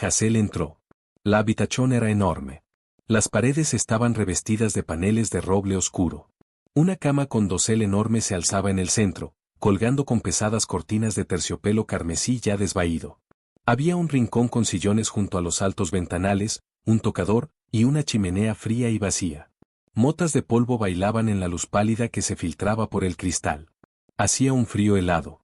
Hazel entró. La habitación era enorme. Las paredes estaban revestidas de paneles de roble oscuro. Una cama con dosel enorme se alzaba en el centro, colgando con pesadas cortinas de terciopelo carmesí ya desvaído. Había un rincón con sillones junto a los altos ventanales, un tocador, y una chimenea fría y vacía. Motas de polvo bailaban en la luz pálida que se filtraba por el cristal. Hacía un frío helado.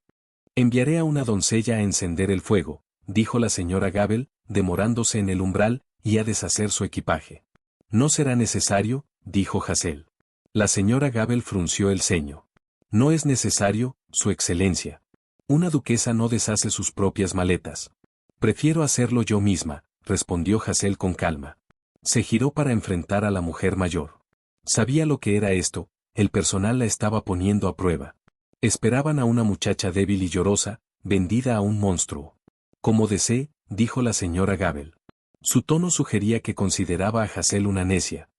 Enviaré a una doncella a encender el fuego, dijo la señora Gabel, demorándose en el umbral, y a deshacer su equipaje. No será necesario, dijo Hazel. La señora Gabel frunció el ceño. No es necesario, Su Excelencia. Una duquesa no deshace sus propias maletas. Prefiero hacerlo yo misma, respondió Hazel con calma. Se giró para enfrentar a la mujer mayor. Sabía lo que era esto, el personal la estaba poniendo a prueba. Esperaban a una muchacha débil y llorosa, vendida a un monstruo. Como desee, dijo la señora Gabel. Su tono sugería que consideraba a Hazel una necia.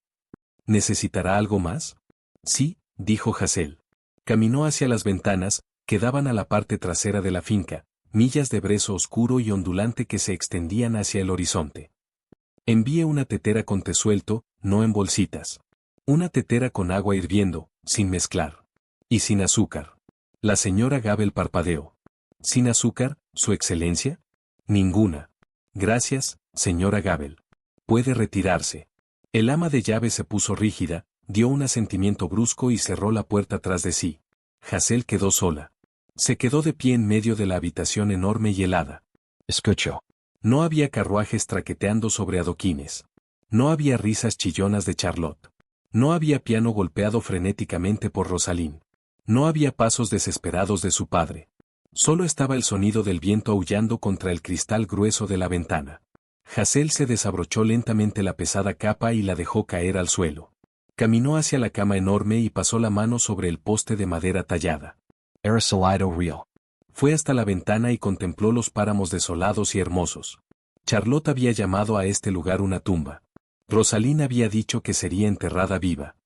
¿Necesitará algo más? Sí, dijo Hazel. Caminó hacia las ventanas, que daban a la parte trasera de la finca, millas de brezo oscuro y ondulante que se extendían hacia el horizonte. Envíe una tetera con té suelto, no en bolsitas. Una tetera con agua hirviendo, sin mezclar. Y sin azúcar. La señora Gabel parpadeó. ¿Sin azúcar, Su Excelencia? Ninguna. Gracias, señora Gabel. Puede retirarse. El ama de llaves se puso rígida, dio un asentimiento brusco y cerró la puerta tras de sí. Hazel quedó sola. Se quedó de pie en medio de la habitación enorme y helada. Escucho. No había carruajes traqueteando sobre adoquines. No había risas chillonas de Charlotte. No había piano golpeado frenéticamente por Rosaline. No había pasos desesperados de su padre. Solo estaba el sonido del viento aullando contra el cristal grueso de la ventana. Hazel se desabrochó lentamente la pesada capa y la dejó caer al suelo. Caminó hacia la cama enorme y pasó la mano sobre el poste de madera tallada. Era salido real. Fue hasta la ventana y contempló los páramos desolados y hermosos. Charlotte había llamado a este lugar una tumba. Rosaline había dicho que sería enterrada viva.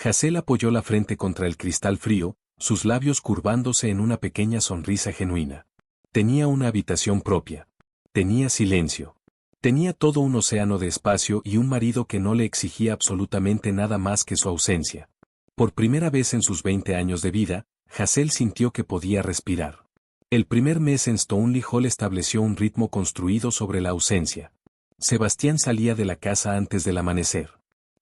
Hazel apoyó la frente contra el cristal frío, sus labios curvándose en una pequeña sonrisa genuina. Tenía una habitación propia. Tenía silencio. Tenía todo un océano de espacio y un marido que no le exigía absolutamente nada más que su ausencia. Por primera vez en sus 20 años de vida, Hazel sintió que podía respirar. El primer mes en Stoneleigh Hall estableció un ritmo construido sobre la ausencia. Sebastián salía de la casa antes del amanecer.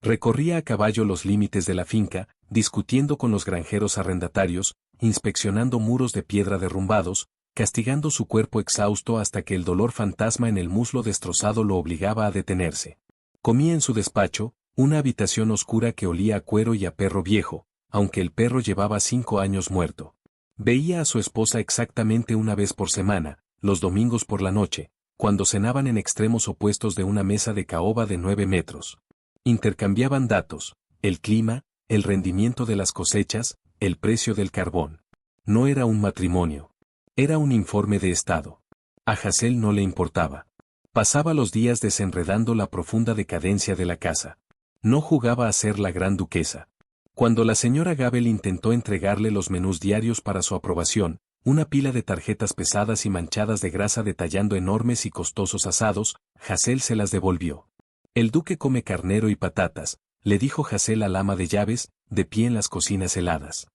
Recorría a caballo los límites de la finca, discutiendo con los granjeros arrendatarios, inspeccionando muros de piedra derrumbados, castigando su cuerpo exhausto hasta que el dolor fantasma en el muslo destrozado lo obligaba a detenerse. Comía en su despacho, una habitación oscura que olía a cuero y a perro viejo, aunque el perro llevaba 5 años muerto. Veía a su esposa exactamente una vez por semana, los domingos por la noche, cuando cenaban en extremos opuestos de una mesa de caoba de 9 metros. Intercambiaban datos, el clima, el rendimiento de las cosechas, el precio del carbón. No era un matrimonio. Era un informe de estado. A Hazel no le importaba. Pasaba los días desenredando la profunda decadencia de la casa. No jugaba a ser la gran duquesa. Cuando la señora Gabel intentó entregarle los menús diarios para su aprobación, una pila de tarjetas pesadas y manchadas de grasa detallando enormes y costosos asados. Hazael se las devolvió. El duque come carnero y patatas, le dijo Hazael al ama de llaves, de pie en las cocinas heladas.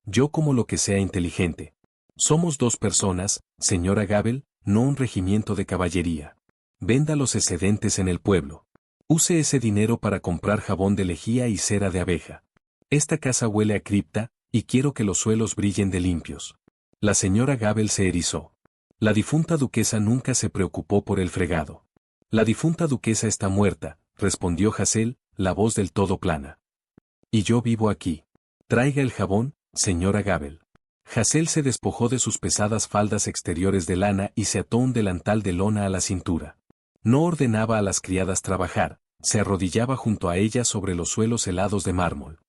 Yo como lo que sea inteligente. Somos 2 personas, señora Gabel, no un regimiento de caballería. Venda los excedentes en el pueblo. Use ese dinero para comprar jabón de lejía y cera de abeja. Esta casa huele a cripta, y quiero que los suelos brillen de limpios. La señora Gabel se erizó. La difunta duquesa nunca se preocupó por el fregado. La difunta duquesa está muerta, respondió Hazael, la voz del todo plana. Y yo vivo aquí. Traiga el jabón, señora Gabel. Hazael se despojó de sus pesadas faldas exteriores de lana y se ató un delantal de lona a la cintura. No ordenaba a las criadas trabajar, se arrodillaba junto a ellas sobre los suelos helados de mármol.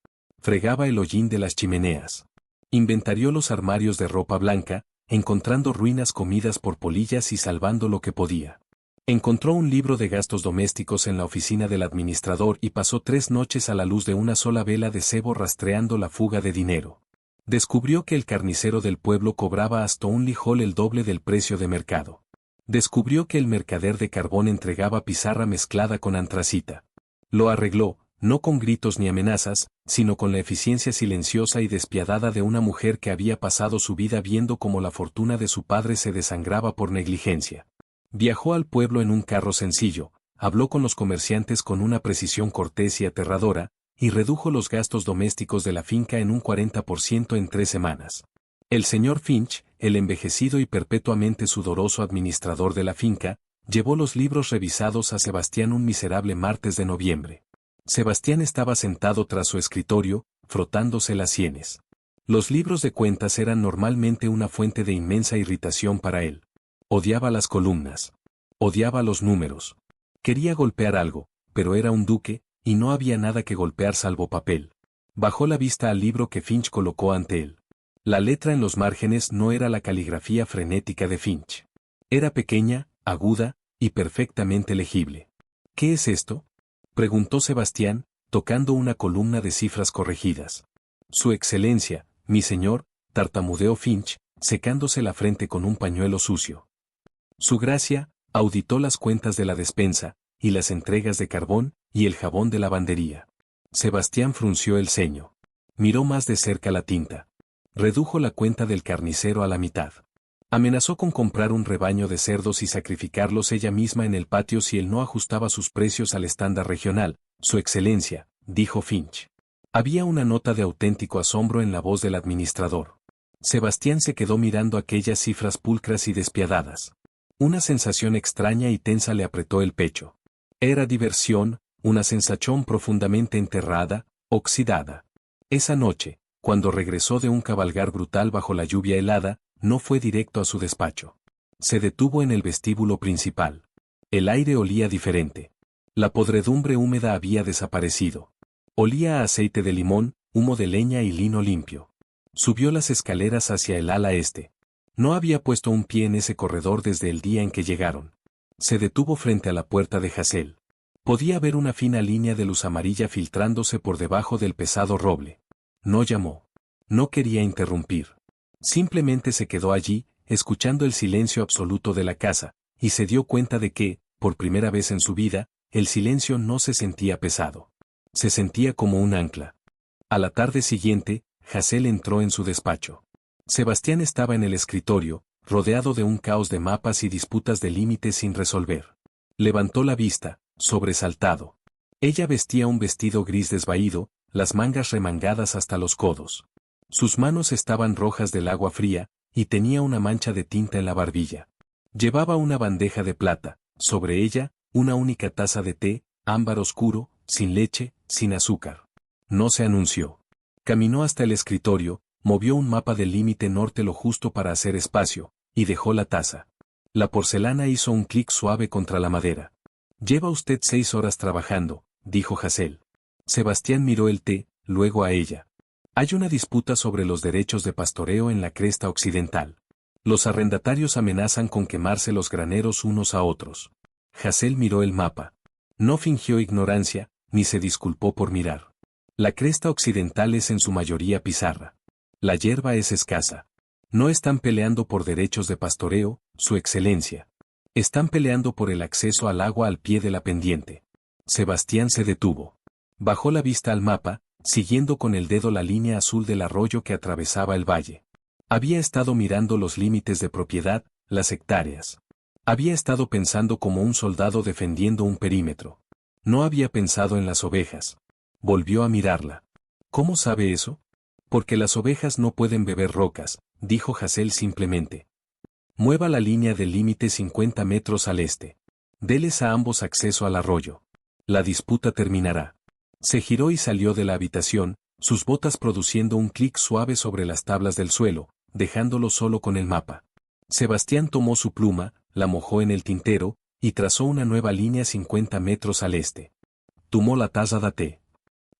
Fregaba el hollín de las chimeneas. Inventarió los armarios de ropa blanca, encontrando ruinas comidas por polillas y salvando lo que podía. Encontró un libro de gastos domésticos en la oficina del administrador y pasó 3 noches a la luz de una sola vela de cebo rastreando la fuga de dinero. Descubrió que el carnicero del pueblo cobraba hasta un lijol el doble del precio de mercado. Descubrió que el mercader de carbón entregaba pizarra mezclada con antracita. Lo arregló, no con gritos ni amenazas, sino con la eficiencia silenciosa y despiadada de una mujer que había pasado su vida viendo cómo la fortuna de su padre se desangraba por negligencia. Viajó al pueblo en un carro sencillo, habló con los comerciantes con una precisión cortés y aterradora, y redujo los gastos domésticos de la finca en un 40% en 3 semanas. El señor Finch, el envejecido y perpetuamente sudoroso administrador de la finca, llevó los libros revisados a Sebastián un miserable martes de noviembre. Sebastián estaba sentado tras su escritorio, frotándose las sienes. Los libros de cuentas eran normalmente una fuente de inmensa irritación para él. Odiaba las columnas. Odiaba los números. Quería golpear algo, pero era un duque, y no había nada que golpear salvo papel. Bajó la vista al libro que Finch colocó ante él. La letra en los márgenes no era la caligrafía frenética de Finch. Era pequeña, aguda, y perfectamente legible. ¿Qué es esto?, preguntó Sebastián, tocando una columna de cifras corregidas. Su excelencia, mi señor, tartamudeó Finch, secándose la frente con un pañuelo sucio. Su gracia, auditó las cuentas de la despensa, y las entregas de carbón, y el jabón de lavandería. Sebastián frunció el ceño. Miró más de cerca la tinta. Redujo la cuenta del carnicero a la mitad. Amenazó con comprar un rebaño de cerdos y sacrificarlos ella misma en el patio si él no ajustaba sus precios al estándar regional. Su excelencia, dijo Finch. Había una nota de auténtico asombro en la voz del administrador. Sebastián se quedó mirando aquellas cifras pulcras y despiadadas. Una sensación extraña y tensa le apretó el pecho. Era diversión, una sensación profundamente enterrada, oxidada. Esa noche, cuando regresó de un cabalgar brutal bajo la lluvia helada, no fue directo a su despacho. Se detuvo en el vestíbulo principal. El aire olía diferente. La podredumbre húmeda había desaparecido. Olía a aceite de limón, humo de leña y lino limpio. Subió las escaleras hacia el ala este. No había puesto un pie en ese corredor desde el día en que llegaron. Se detuvo frente a la puerta de Hazael. Podía ver una fina línea de luz amarilla filtrándose por debajo del pesado roble. No llamó. No quería interrumpir. Simplemente se quedó allí, escuchando el silencio absoluto de la casa, y se dio cuenta de que, por primera vez en su vida, el silencio no se sentía pesado. Se sentía como un ancla. A la tarde siguiente, Hazael entró en su despacho. Sebastián estaba en el escritorio, rodeado de un caos de mapas y disputas de límites sin resolver. Levantó la vista, sobresaltado. Ella vestía un vestido gris desvaído, las mangas remangadas hasta los codos. Sus manos estaban rojas del agua fría, y tenía una mancha de tinta en la barbilla. Llevaba una bandeja de plata, sobre ella, una única taza de té, ámbar oscuro, sin leche, sin azúcar. No se anunció. Caminó hasta el escritorio, movió un mapa del límite norte lo justo para hacer espacio, y dejó la taza. La porcelana hizo un clic suave contra la madera. «Lleva usted 6 horas trabajando», dijo Hazael. Sebastián miró el té, luego a ella. «Hay una disputa sobre los derechos de pastoreo en la cresta occidental. Los arrendatarios amenazan con quemarse los graneros unos a otros». Hazael miró el mapa. No fingió ignorancia, ni se disculpó por mirar. La cresta occidental es en su mayoría pizarra. La hierba es escasa. No están peleando por derechos de pastoreo, Su Excelencia. Están peleando por el acceso al agua al pie de la pendiente. Sebastián se detuvo. Bajó la vista al mapa, siguiendo con el dedo la línea azul del arroyo que atravesaba el valle. Había estado mirando los límites de propiedad, las hectáreas. Había estado pensando como un soldado defendiendo un perímetro. No había pensado en las ovejas. Volvió a mirarla. ¿Cómo sabe eso? Porque las ovejas no pueden beber rocas, dijo Hazel simplemente. Mueva la línea del límite 50 metros al este. Deles a ambos acceso al arroyo. La disputa terminará. Se giró y salió de la habitación, sus botas produciendo un clic suave sobre las tablas del suelo, dejándolo solo con el mapa. Sebastián tomó su pluma, la mojó en el tintero, y trazó una nueva línea 50 metros al este. Tomó la taza de té.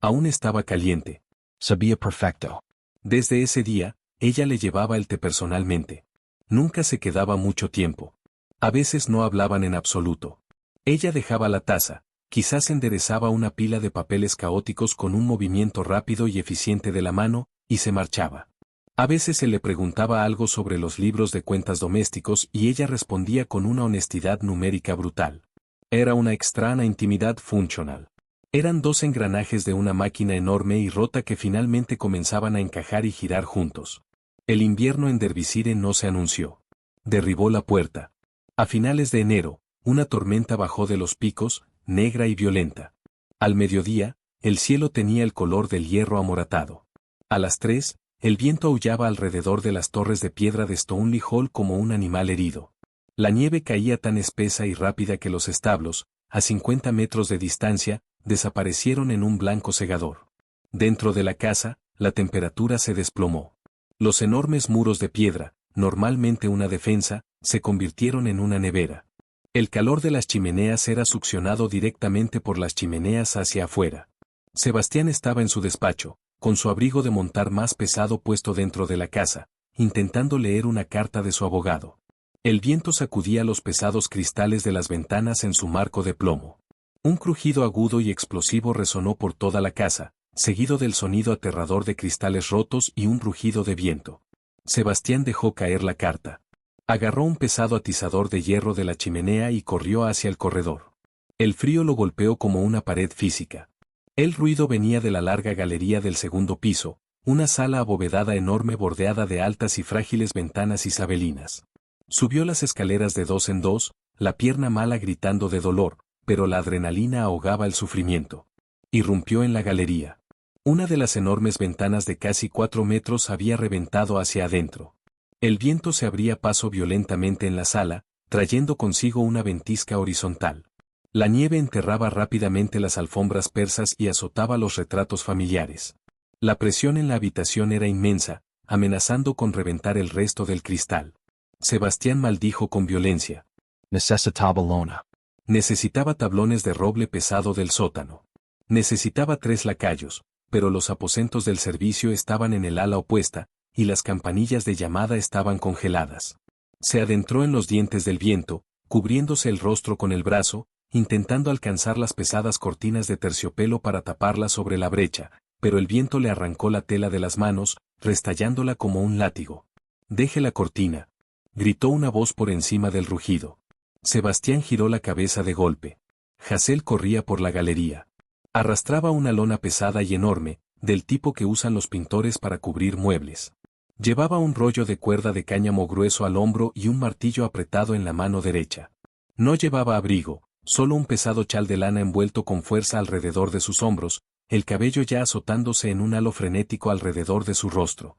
Aún estaba caliente. Sabía perfecto. Desde ese día, ella le llevaba el té personalmente. Nunca se quedaba mucho tiempo. A veces no hablaban en absoluto. Ella dejaba la taza, quizás enderezaba una pila de papeles caóticos con un movimiento rápido y eficiente de la mano, y se marchaba. A veces se le preguntaba algo sobre los libros de cuentas domésticos y ella respondía con una honestidad numérica brutal. Era una extraña intimidad funcional. Eran dos engranajes de una máquina enorme y rota que finalmente comenzaban a encajar y girar juntos. El invierno en Derbyshire no se anunció. Derribó la puerta. A finales de enero, una tormenta bajó de los picos, negra y violenta. Al mediodía, el cielo tenía el color del hierro amoratado. A las 3, el viento aullaba alrededor de las torres de piedra de Stoneleigh Hall como un animal herido. La nieve caía tan espesa y rápida que los establos, a 50 metros de distancia, desaparecieron en un blanco cegador. Dentro de la casa, la temperatura se desplomó. Los enormes muros de piedra, normalmente una defensa, se convirtieron en una nevera. El calor de las chimeneas era succionado directamente por las chimeneas hacia afuera. Sebastián estaba en su despacho, con su abrigo de montar más pesado puesto dentro de la casa, intentando leer una carta de su abogado. El viento sacudía los pesados cristales de las ventanas en su marco de plomo. Un crujido agudo y explosivo resonó por toda la casa, seguido del sonido aterrador de cristales rotos y un rugido de viento. Sebastián dejó caer la carta. Agarró un pesado atizador de hierro de la chimenea y corrió hacia el corredor. El frío lo golpeó como una pared física. El ruido venía de la larga galería del segundo piso, una sala abovedada enorme bordeada de altas y frágiles ventanas isabelinas. Subió las escaleras de 2 en 2, la pierna mala gritando de dolor, pero la adrenalina ahogaba el sufrimiento. Irrumpió en la galería. Una de las enormes ventanas de casi 4 metros había reventado hacia adentro. El viento se abría paso violentamente en la sala, trayendo consigo una ventisca horizontal. La nieve enterraba rápidamente las alfombras persas y azotaba los retratos familiares. La presión en la habitación era inmensa, amenazando con reventar el resto del cristal. Sebastián maldijo con violencia. Necesitaba lona. Necesitaba tablones de roble pesado del sótano. Necesitaba 3 lacayos, pero los aposentos del servicio estaban en el ala opuesta, y las campanillas de llamada estaban congeladas. Se adentró en los dientes del viento, cubriéndose el rostro con el brazo, intentando alcanzar las pesadas cortinas de terciopelo para taparlas sobre la brecha, pero el viento le arrancó la tela de las manos, restallándola como un látigo. «Deje la cortina», gritó una voz por encima del rugido. Sebastián giró la cabeza de golpe. Hazel corría por la galería. Arrastraba una lona pesada y enorme, del tipo que usan los pintores para cubrir muebles. Llevaba un rollo de cuerda de cáñamo grueso al hombro y un martillo apretado en la mano derecha. No llevaba abrigo, solo un pesado chal de lana envuelto con fuerza alrededor de sus hombros, el cabello ya azotándose en un halo frenético alrededor de su rostro.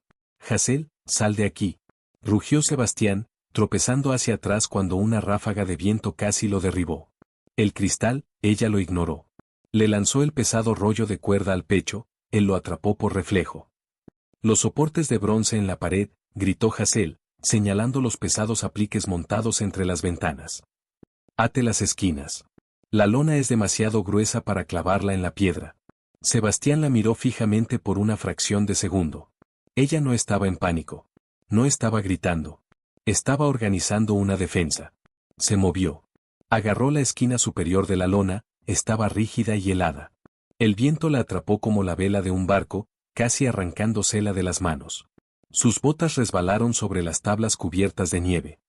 «Hazel, sal de aquí», rugió Sebastián, tropezando hacia atrás cuando una ráfaga de viento casi lo derribó. El cristal, ella lo ignoró. Le lanzó el pesado rollo de cuerda al pecho, él lo atrapó por reflejo. «Los soportes de bronce en la pared», gritó Hazel, señalando los pesados apliques montados entre las ventanas. «Ate las esquinas. La lona es demasiado gruesa para clavarla en la piedra». Sebastián la miró fijamente por una fracción de segundo. Ella no estaba en pánico. No estaba gritando. Estaba organizando una defensa. Se movió. Agarró la esquina superior de la lona, estaba rígida y helada. El viento la atrapó como la vela de un barco, casi arrancándosela de las manos. Sus botas resbalaron sobre las tablas cubiertas de nieve.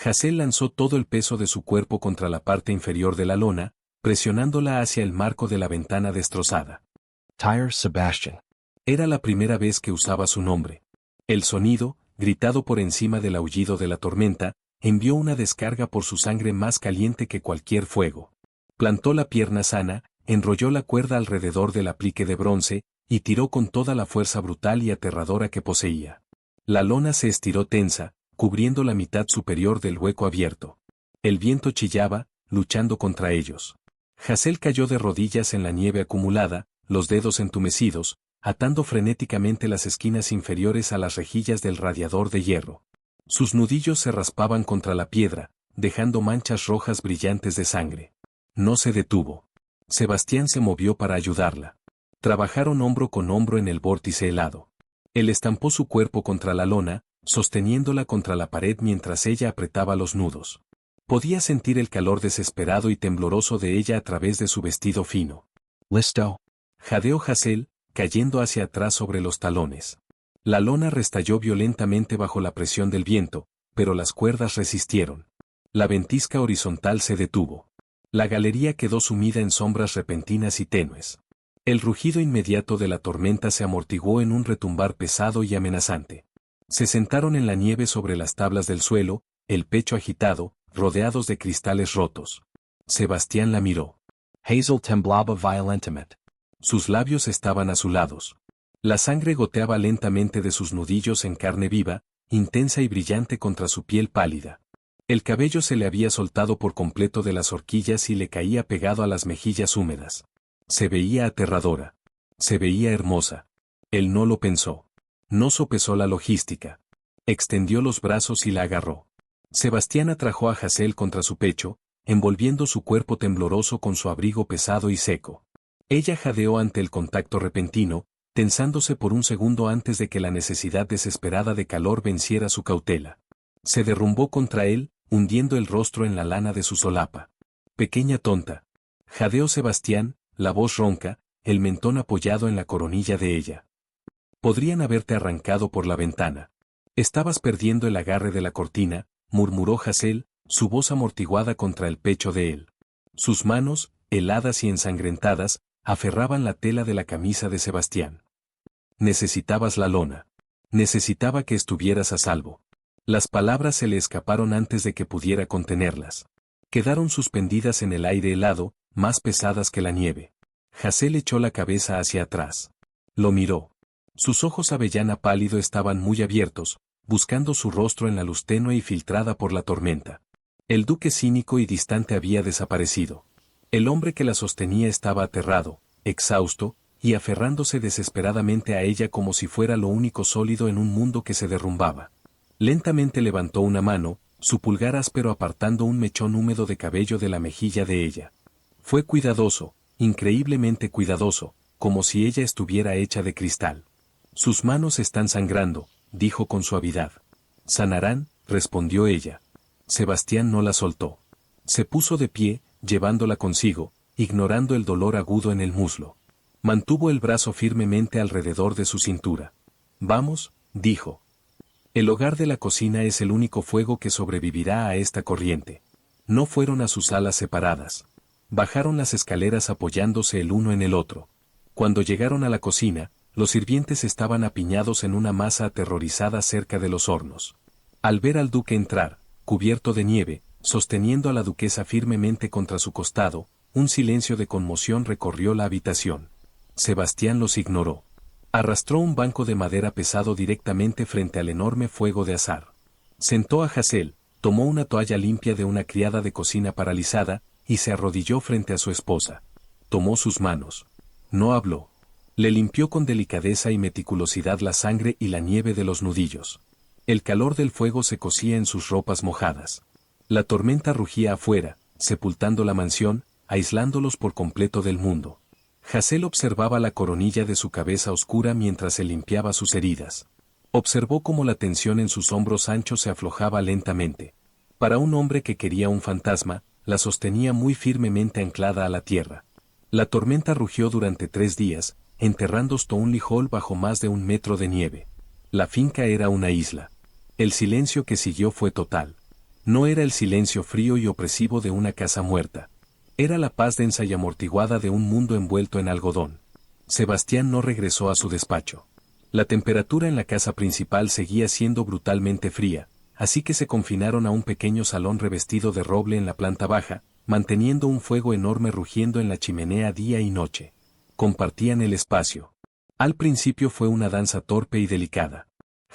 Hazel lanzó todo el peso de su cuerpo contra la parte inferior de la lona, presionándola hacia el marco de la ventana destrozada. Tire Sebastian. Era la primera vez que usaba su nombre. El sonido, gritado por encima del aullido de la tormenta, envió una descarga por su sangre más caliente que cualquier fuego. Plantó la pierna sana, enrolló la cuerda alrededor del aplique de bronce, y tiró con toda la fuerza brutal y aterradora que poseía. La lona se estiró tensa, cubriendo la mitad superior del hueco abierto. El viento chillaba, luchando contra ellos. Hazel cayó de rodillas en la nieve acumulada, los dedos entumecidos, atando frenéticamente las esquinas inferiores a las rejillas del radiador de hierro. Sus nudillos se raspaban contra la piedra, dejando manchas rojas brillantes de sangre. No se detuvo. Sebastián se movió para ayudarla. Trabajaron hombro con hombro en el vórtice helado. Él estampó su cuerpo contra la lona, sosteniéndola contra la pared mientras ella apretaba los nudos. Podía sentir el calor desesperado y tembloroso de ella a través de su vestido fino. Listo. Jadeó Hazel, cayendo hacia atrás sobre los talones. La lona restalló violentamente bajo la presión del viento, pero las cuerdas resistieron. La ventisca horizontal se detuvo. La galería quedó sumida en sombras repentinas y tenues. El rugido inmediato de la tormenta se amortiguó en un retumbar pesado y amenazante. Se sentaron en la nieve sobre las tablas del suelo, el pecho agitado, rodeados de cristales rotos. Sebastián la miró. Hazel temblaba violentamente. Sus labios estaban azulados. La sangre goteaba lentamente de sus nudillos en carne viva, intensa y brillante contra su piel pálida. El cabello se le había soltado por completo de las horquillas y le caía pegado a las mejillas húmedas. Se veía aterradora. Se veía hermosa. Él no lo pensó. No sopesó la logística. Extendió los brazos y la agarró. Sebastián atrajo a Hazel contra su pecho, envolviendo su cuerpo tembloroso con su abrigo pesado y seco. Ella jadeó ante el contacto repentino, tensándose por un segundo antes de que la necesidad desesperada de calor venciera su cautela. Se derrumbó contra él, hundiendo el rostro en la lana de su solapa. Pequeña tonta. Jadeó Sebastián, la voz ronca, el mentón apoyado en la coronilla de ella. Podrían haberte arrancado por la ventana. Estabas perdiendo el agarre de la cortina, murmuró Hazel, su voz amortiguada contra el pecho de él. Sus manos, heladas y ensangrentadas, aferraban la tela de la camisa de Sebastián. Necesitabas la lona. Necesitaba que estuvieras a salvo. Las palabras se le escaparon antes de que pudiera contenerlas. Quedaron suspendidas en el aire helado, más pesadas que la nieve. Hazel echó la cabeza hacia atrás. Lo miró. Sus ojos avellana pálido estaban muy abiertos, buscando su rostro en la luz tenue y filtrada por la tormenta. El duque cínico y distante había desaparecido. El hombre que la sostenía estaba aterrado, exhausto, y aferrándose desesperadamente a ella como si fuera lo único sólido en un mundo que se derrumbaba. Lentamente levantó una mano, su pulgar áspero apartando un mechón húmedo de cabello de la mejilla de ella. Fue cuidadoso, increíblemente cuidadoso, como si ella estuviera hecha de cristal. Sus manos están sangrando, dijo con suavidad. Sanarán, respondió ella. Sebastián no la soltó. Se puso de pie, llevándola consigo, ignorando el dolor agudo en el muslo. Mantuvo el brazo firmemente alrededor de su cintura. Vamos, dijo. El hogar de la cocina es el único fuego que sobrevivirá a esta corriente. No fueron a sus alas separadas. Bajaron las escaleras apoyándose el uno en el otro. Cuando llegaron a la cocina, los sirvientes estaban apiñados en una masa aterrorizada cerca de los hornos. Al ver al duque entrar, cubierto de nieve, sosteniendo a la duquesa firmemente contra su costado, un silencio de conmoción recorrió la habitación. Sebastián los ignoró. Arrastró un banco de madera pesado directamente frente al enorme fuego de azar. Sentó a Hazel, tomó una toalla limpia de una criada de cocina paralizada, y se arrodilló frente a su esposa. Tomó sus manos. No habló. Le limpió con delicadeza y meticulosidad la sangre y la nieve de los nudillos. El calor del fuego se cocía en sus ropas mojadas. La tormenta rugía afuera, sepultando la mansión, aislándolos por completo del mundo. Hazel observaba la coronilla de su cabeza oscura mientras se limpiaba sus heridas. Observó cómo la tensión en sus hombros anchos se aflojaba lentamente. Para un hombre que quería un fantasma, la sostenía muy firmemente anclada a la tierra. La tormenta rugió durante 3 días, enterrando Stoneleigh Hall bajo más de 1 metro de nieve. La finca era una isla. El silencio que siguió fue total. No era el silencio frío y opresivo de una casa muerta. Era la paz densa y amortiguada de un mundo envuelto en algodón. Sebastián no regresó a su despacho. La temperatura en la casa principal seguía siendo brutalmente fría, así que se confinaron a un pequeño salón revestido de roble en la planta baja, manteniendo un fuego enorme rugiendo en la chimenea día y noche. Compartían el espacio. Al principio fue una danza torpe y delicada.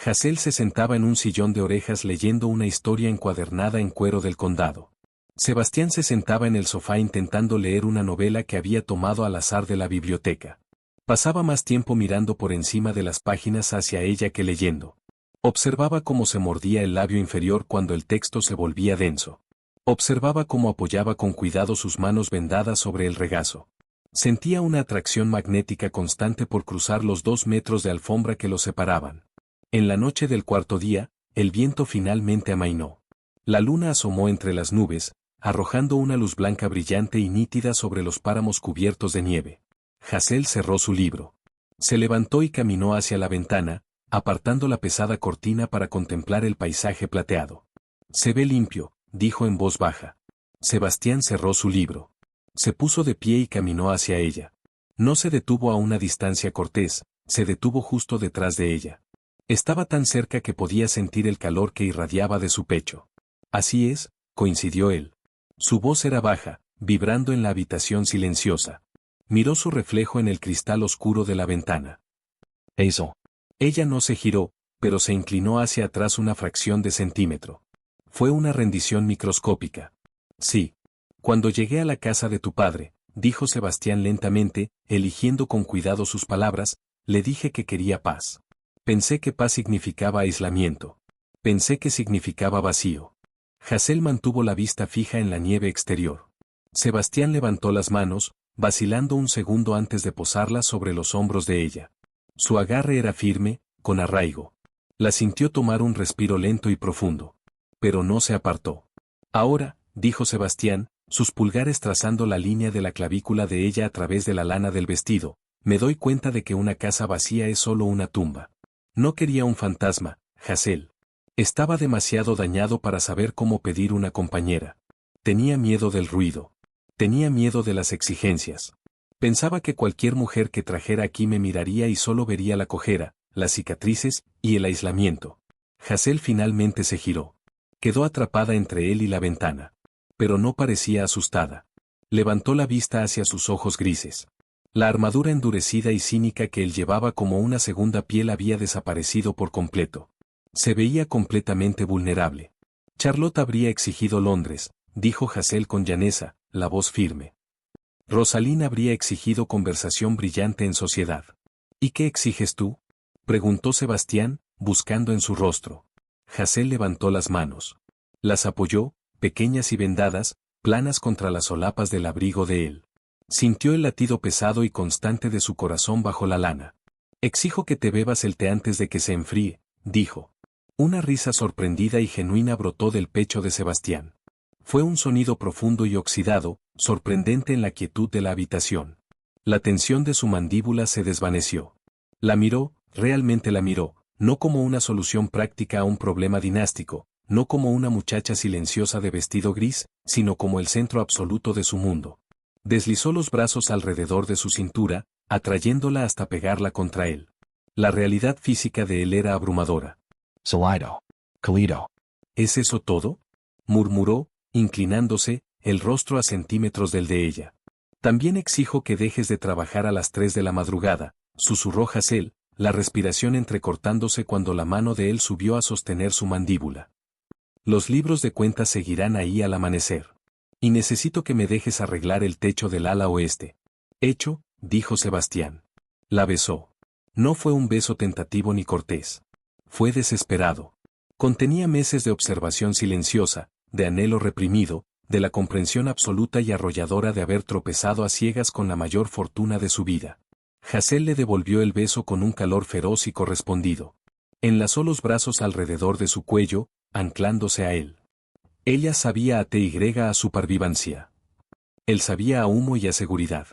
Hazel se sentaba en un sillón de orejas leyendo una historia encuadernada en cuero del condado. Sebastián se sentaba en el sofá intentando leer una novela que había tomado al azar de la biblioteca. Pasaba más tiempo mirando por encima de las páginas hacia ella que leyendo. Observaba cómo se mordía el labio inferior cuando el texto se volvía denso. Observaba cómo apoyaba con cuidado sus manos vendadas sobre el regazo. Sentía una atracción magnética constante por cruzar los 2 metros de alfombra que los separaban. En la noche del cuarto día, el viento finalmente amainó. La luna asomó entre las nubes, arrojando una luz blanca brillante y nítida sobre los páramos cubiertos de nieve. Hazel cerró su libro. Se levantó y caminó hacia la ventana, apartando la pesada cortina para contemplar el paisaje plateado. Se ve limpio, dijo en voz baja. Sebastián cerró su libro. Se puso de pie y caminó hacia ella. No se detuvo a una distancia cortés, se detuvo justo detrás de ella. Estaba tan cerca que podía sentir el calor que irradiaba de su pecho. Así es, coincidió él. Su voz era baja, vibrando en la habitación silenciosa. Miró su reflejo en el cristal oscuro de la ventana. Hazel. Ella no se giró, pero se inclinó hacia atrás una fracción de centímetro. Fue una rendición microscópica. Sí. Cuando llegué a la casa de tu padre, dijo Sebastián lentamente, eligiendo con cuidado sus palabras, le dije que quería paz. Pensé que paz significaba aislamiento. Pensé que significaba vacío. Hazel mantuvo la vista fija en la nieve exterior. Sebastián levantó las manos, vacilando un segundo antes de posarlas sobre los hombros de ella. Su agarre era firme, con arraigo. La sintió tomar un respiro lento y profundo. Pero no se apartó. Ahora, dijo Sebastián, sus pulgares trazando la línea de la clavícula de ella a través de la lana del vestido, me doy cuenta de que una casa vacía es solo una tumba. No quería un fantasma, Hazel. Estaba demasiado dañado para saber cómo pedir una compañera. Tenía miedo del ruido. Tenía miedo de las exigencias. Pensaba que cualquier mujer que trajera aquí me miraría y solo vería la cojera, las cicatrices y el aislamiento. Hazel finalmente se giró. Quedó atrapada entre él y la ventana. Pero no parecía asustada. Levantó la vista hacia sus ojos grises. La armadura endurecida y cínica que él llevaba como una segunda piel había desaparecido por completo. Se veía completamente vulnerable. Charlotte habría exigido Londres, dijo Hazel con llaneza, la voz firme. Rosaline habría exigido conversación brillante en sociedad. ¿Y qué exiges tú?, preguntó Sebastián, buscando en su rostro. Hazel levantó las manos. Las apoyó, pequeñas y vendadas, planas contra las solapas del abrigo de él. Sintió el latido pesado y constante de su corazón bajo la lana. Exijo que te bebas el té antes de que se enfríe, dijo. Una risa sorprendida y genuina brotó del pecho de Sebastián. Fue un sonido profundo y oxidado, sorprendente en la quietud de la habitación. La tensión de su mandíbula se desvaneció. La miró, realmente la miró, no como una solución práctica a un problema dinástico, no como una muchacha silenciosa de vestido gris, sino como el centro absoluto de su mundo. Deslizó los brazos alrededor de su cintura, atrayéndola hasta pegarla contra él. La realidad física de él era abrumadora. Salido. Calido. ¿Es eso todo?, murmuró, inclinándose, el rostro a centímetros del de ella. También exijo que dejes de trabajar a las 3 de la madrugada, susurró Hazel, la respiración entrecortándose cuando la mano de él subió a sostener su mandíbula. Los libros de cuentas seguirán ahí al amanecer. Y necesito que me dejes arreglar el techo del ala oeste. Hecho, dijo Sebastián. La besó. No fue un beso tentativo ni cortés. Fue desesperado. Contenía meses de observación silenciosa, de anhelo reprimido, de la comprensión absoluta y arrolladora de haber tropezado a ciegas con la mayor fortuna de su vida. Hazel le devolvió el beso con un calor feroz y correspondido. Enlazó los brazos alrededor de su cuello, anclándose a él. Ella sabía a TY a supervivencia. Él sabía a humo y a seguridad.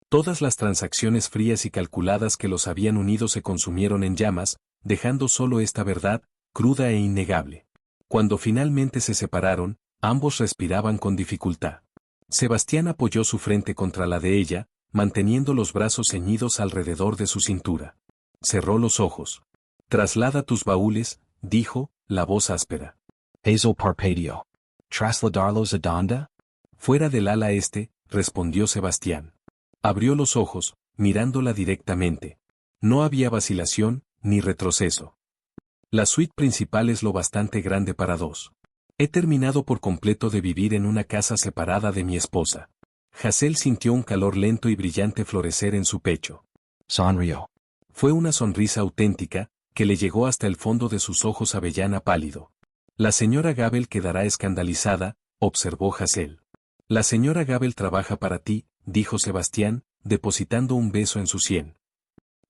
Todas las transacciones frías y calculadas que los habían unido se consumieron en llamas, dejando solo esta verdad, cruda e innegable. Cuando finalmente se separaron, ambos respiraban con dificultad. Sebastián apoyó su frente contra la de ella, manteniendo los brazos ceñidos alrededor de su cintura. Cerró los ojos. «Traslada tus baúles», dijo, la voz áspera. Hazel parpadeó. ¿Trasladarlos a dónde? «Fuera del ala este», respondió Sebastián. Abrió los ojos, mirándola directamente. No había vacilación, ni retroceso. «La suite principal es lo bastante grande para dos. He terminado por completo de vivir en una casa separada de mi esposa». Hazel sintió un calor lento y brillante florecer en su pecho. Sonrió. Fue una sonrisa auténtica, que le llegó hasta el fondo de sus ojos avellana pálido. «La señora Gabel quedará escandalizada», observó Hazel. «La señora Gabel trabaja para ti», dijo Sebastián, depositando un beso en su sien.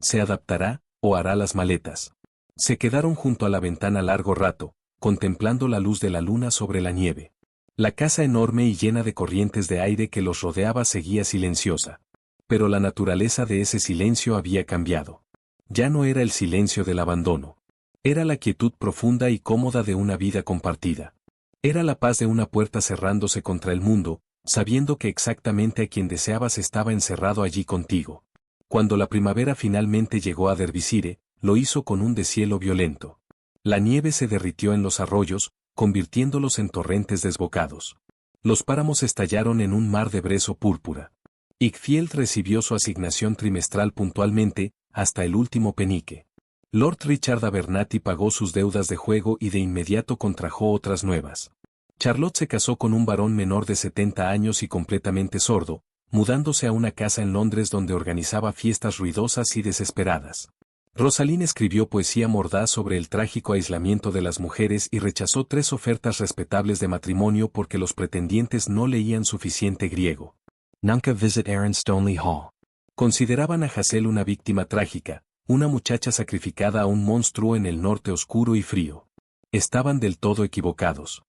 «Se adaptará, o hará las maletas». Se quedaron junto a la ventana largo rato, contemplando la luz de la luna sobre la nieve. La casa enorme y llena de corrientes de aire que los rodeaba seguía silenciosa. Pero la naturaleza de ese silencio había cambiado. Ya no era el silencio del abandono. Era la quietud profunda y cómoda de una vida compartida. Era la paz de una puerta cerrándose contra el mundo, sabiendo que exactamente a quien deseabas estaba encerrado allí contigo. Cuando la primavera finalmente llegó a Derbyshire, lo hizo con un deshielo violento. La nieve se derritió en los arroyos, convirtiéndolos en torrentes desbocados. Los páramos estallaron en un mar de brezo púrpura. Ickfield recibió su asignación trimestral puntualmente, hasta el último penique. Lord Richard Abernathy pagó sus deudas de juego y de inmediato contrajo otras nuevas. Charlotte se casó con un varón menor de 70 años y completamente sordo, mudándose a una casa en Londres donde organizaba fiestas ruidosas y desesperadas. Rosalind escribió poesía mordaz sobre el trágico aislamiento de las mujeres y rechazó 3 ofertas respetables de matrimonio porque los pretendientes no leían suficiente griego. Nunca visitaron Stoneleigh Hall. Consideraban a Hazel una víctima trágica, una muchacha sacrificada a un monstruo en el norte oscuro y frío. Estaban del todo equivocados.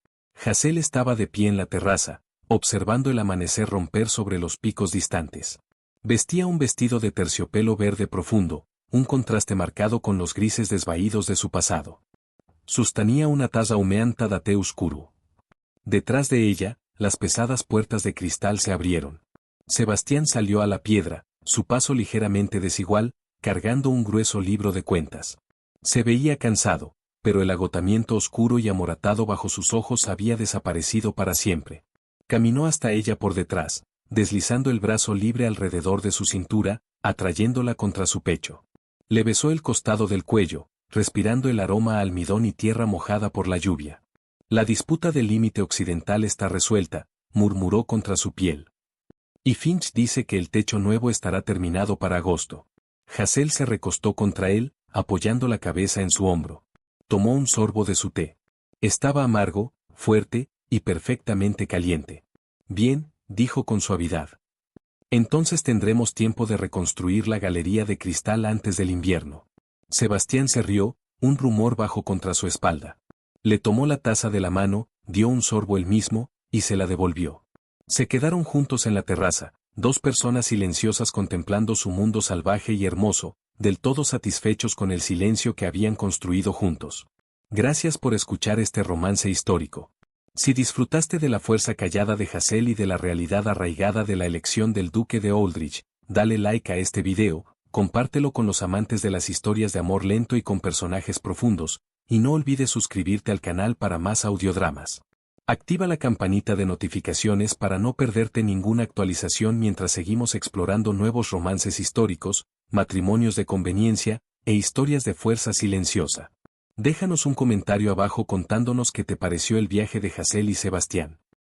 Hazel estaba de pie en la terraza, observando el amanecer romper sobre los picos distantes. Vestía un vestido de terciopelo verde profundo, un contraste marcado con los grises desvaídos de su pasado. Sostenía una taza humeante de té oscuro. Detrás de ella, las pesadas puertas de cristal se abrieron. Sebastián salió a la piedra, su paso ligeramente desigual, cargando un grueso libro de cuentas. Se veía cansado, pero el agotamiento oscuro y amoratado bajo sus ojos había desaparecido para siempre. Caminó hasta ella por detrás, deslizando el brazo libre alrededor de su cintura, atrayéndola contra su pecho. Le besó el costado del cuello, respirando el aroma a almidón y tierra mojada por la lluvia. La disputa del límite occidental está resuelta, murmuró contra su piel. Y Finch dice que el techo nuevo estará terminado para agosto. Hazel se recostó contra él, apoyando la cabeza en su hombro. Tomó un sorbo de su té. Estaba amargo, fuerte, y perfectamente caliente. Bien, dijo con suavidad. Entonces tendremos tiempo de reconstruir la galería de cristal antes del invierno. Sebastián se rió, un rumor bajó contra su espalda. Le tomó la taza de la mano, dio un sorbo él mismo, y se la devolvió. Se quedaron juntos en la terraza, 2 personas silenciosas contemplando su mundo salvaje y hermoso, del todo satisfechos con el silencio que habían construido juntos. Gracias por escuchar este romance histórico. Si disfrutaste de la fuerza callada de Hazel y de la realidad arraigada de la elección del Duque de Aldrich, dale like a este video, compártelo con los amantes de las historias de amor lento y con personajes profundos, y no olvides suscribirte al canal para más audiodramas. Activa la campanita de notificaciones para no perderte ninguna actualización mientras seguimos explorando nuevos romances históricos, matrimonios de conveniencia, e historias de fuerza silenciosa. Déjanos un comentario abajo contándonos qué te pareció el viaje de Hazel y Sebastián.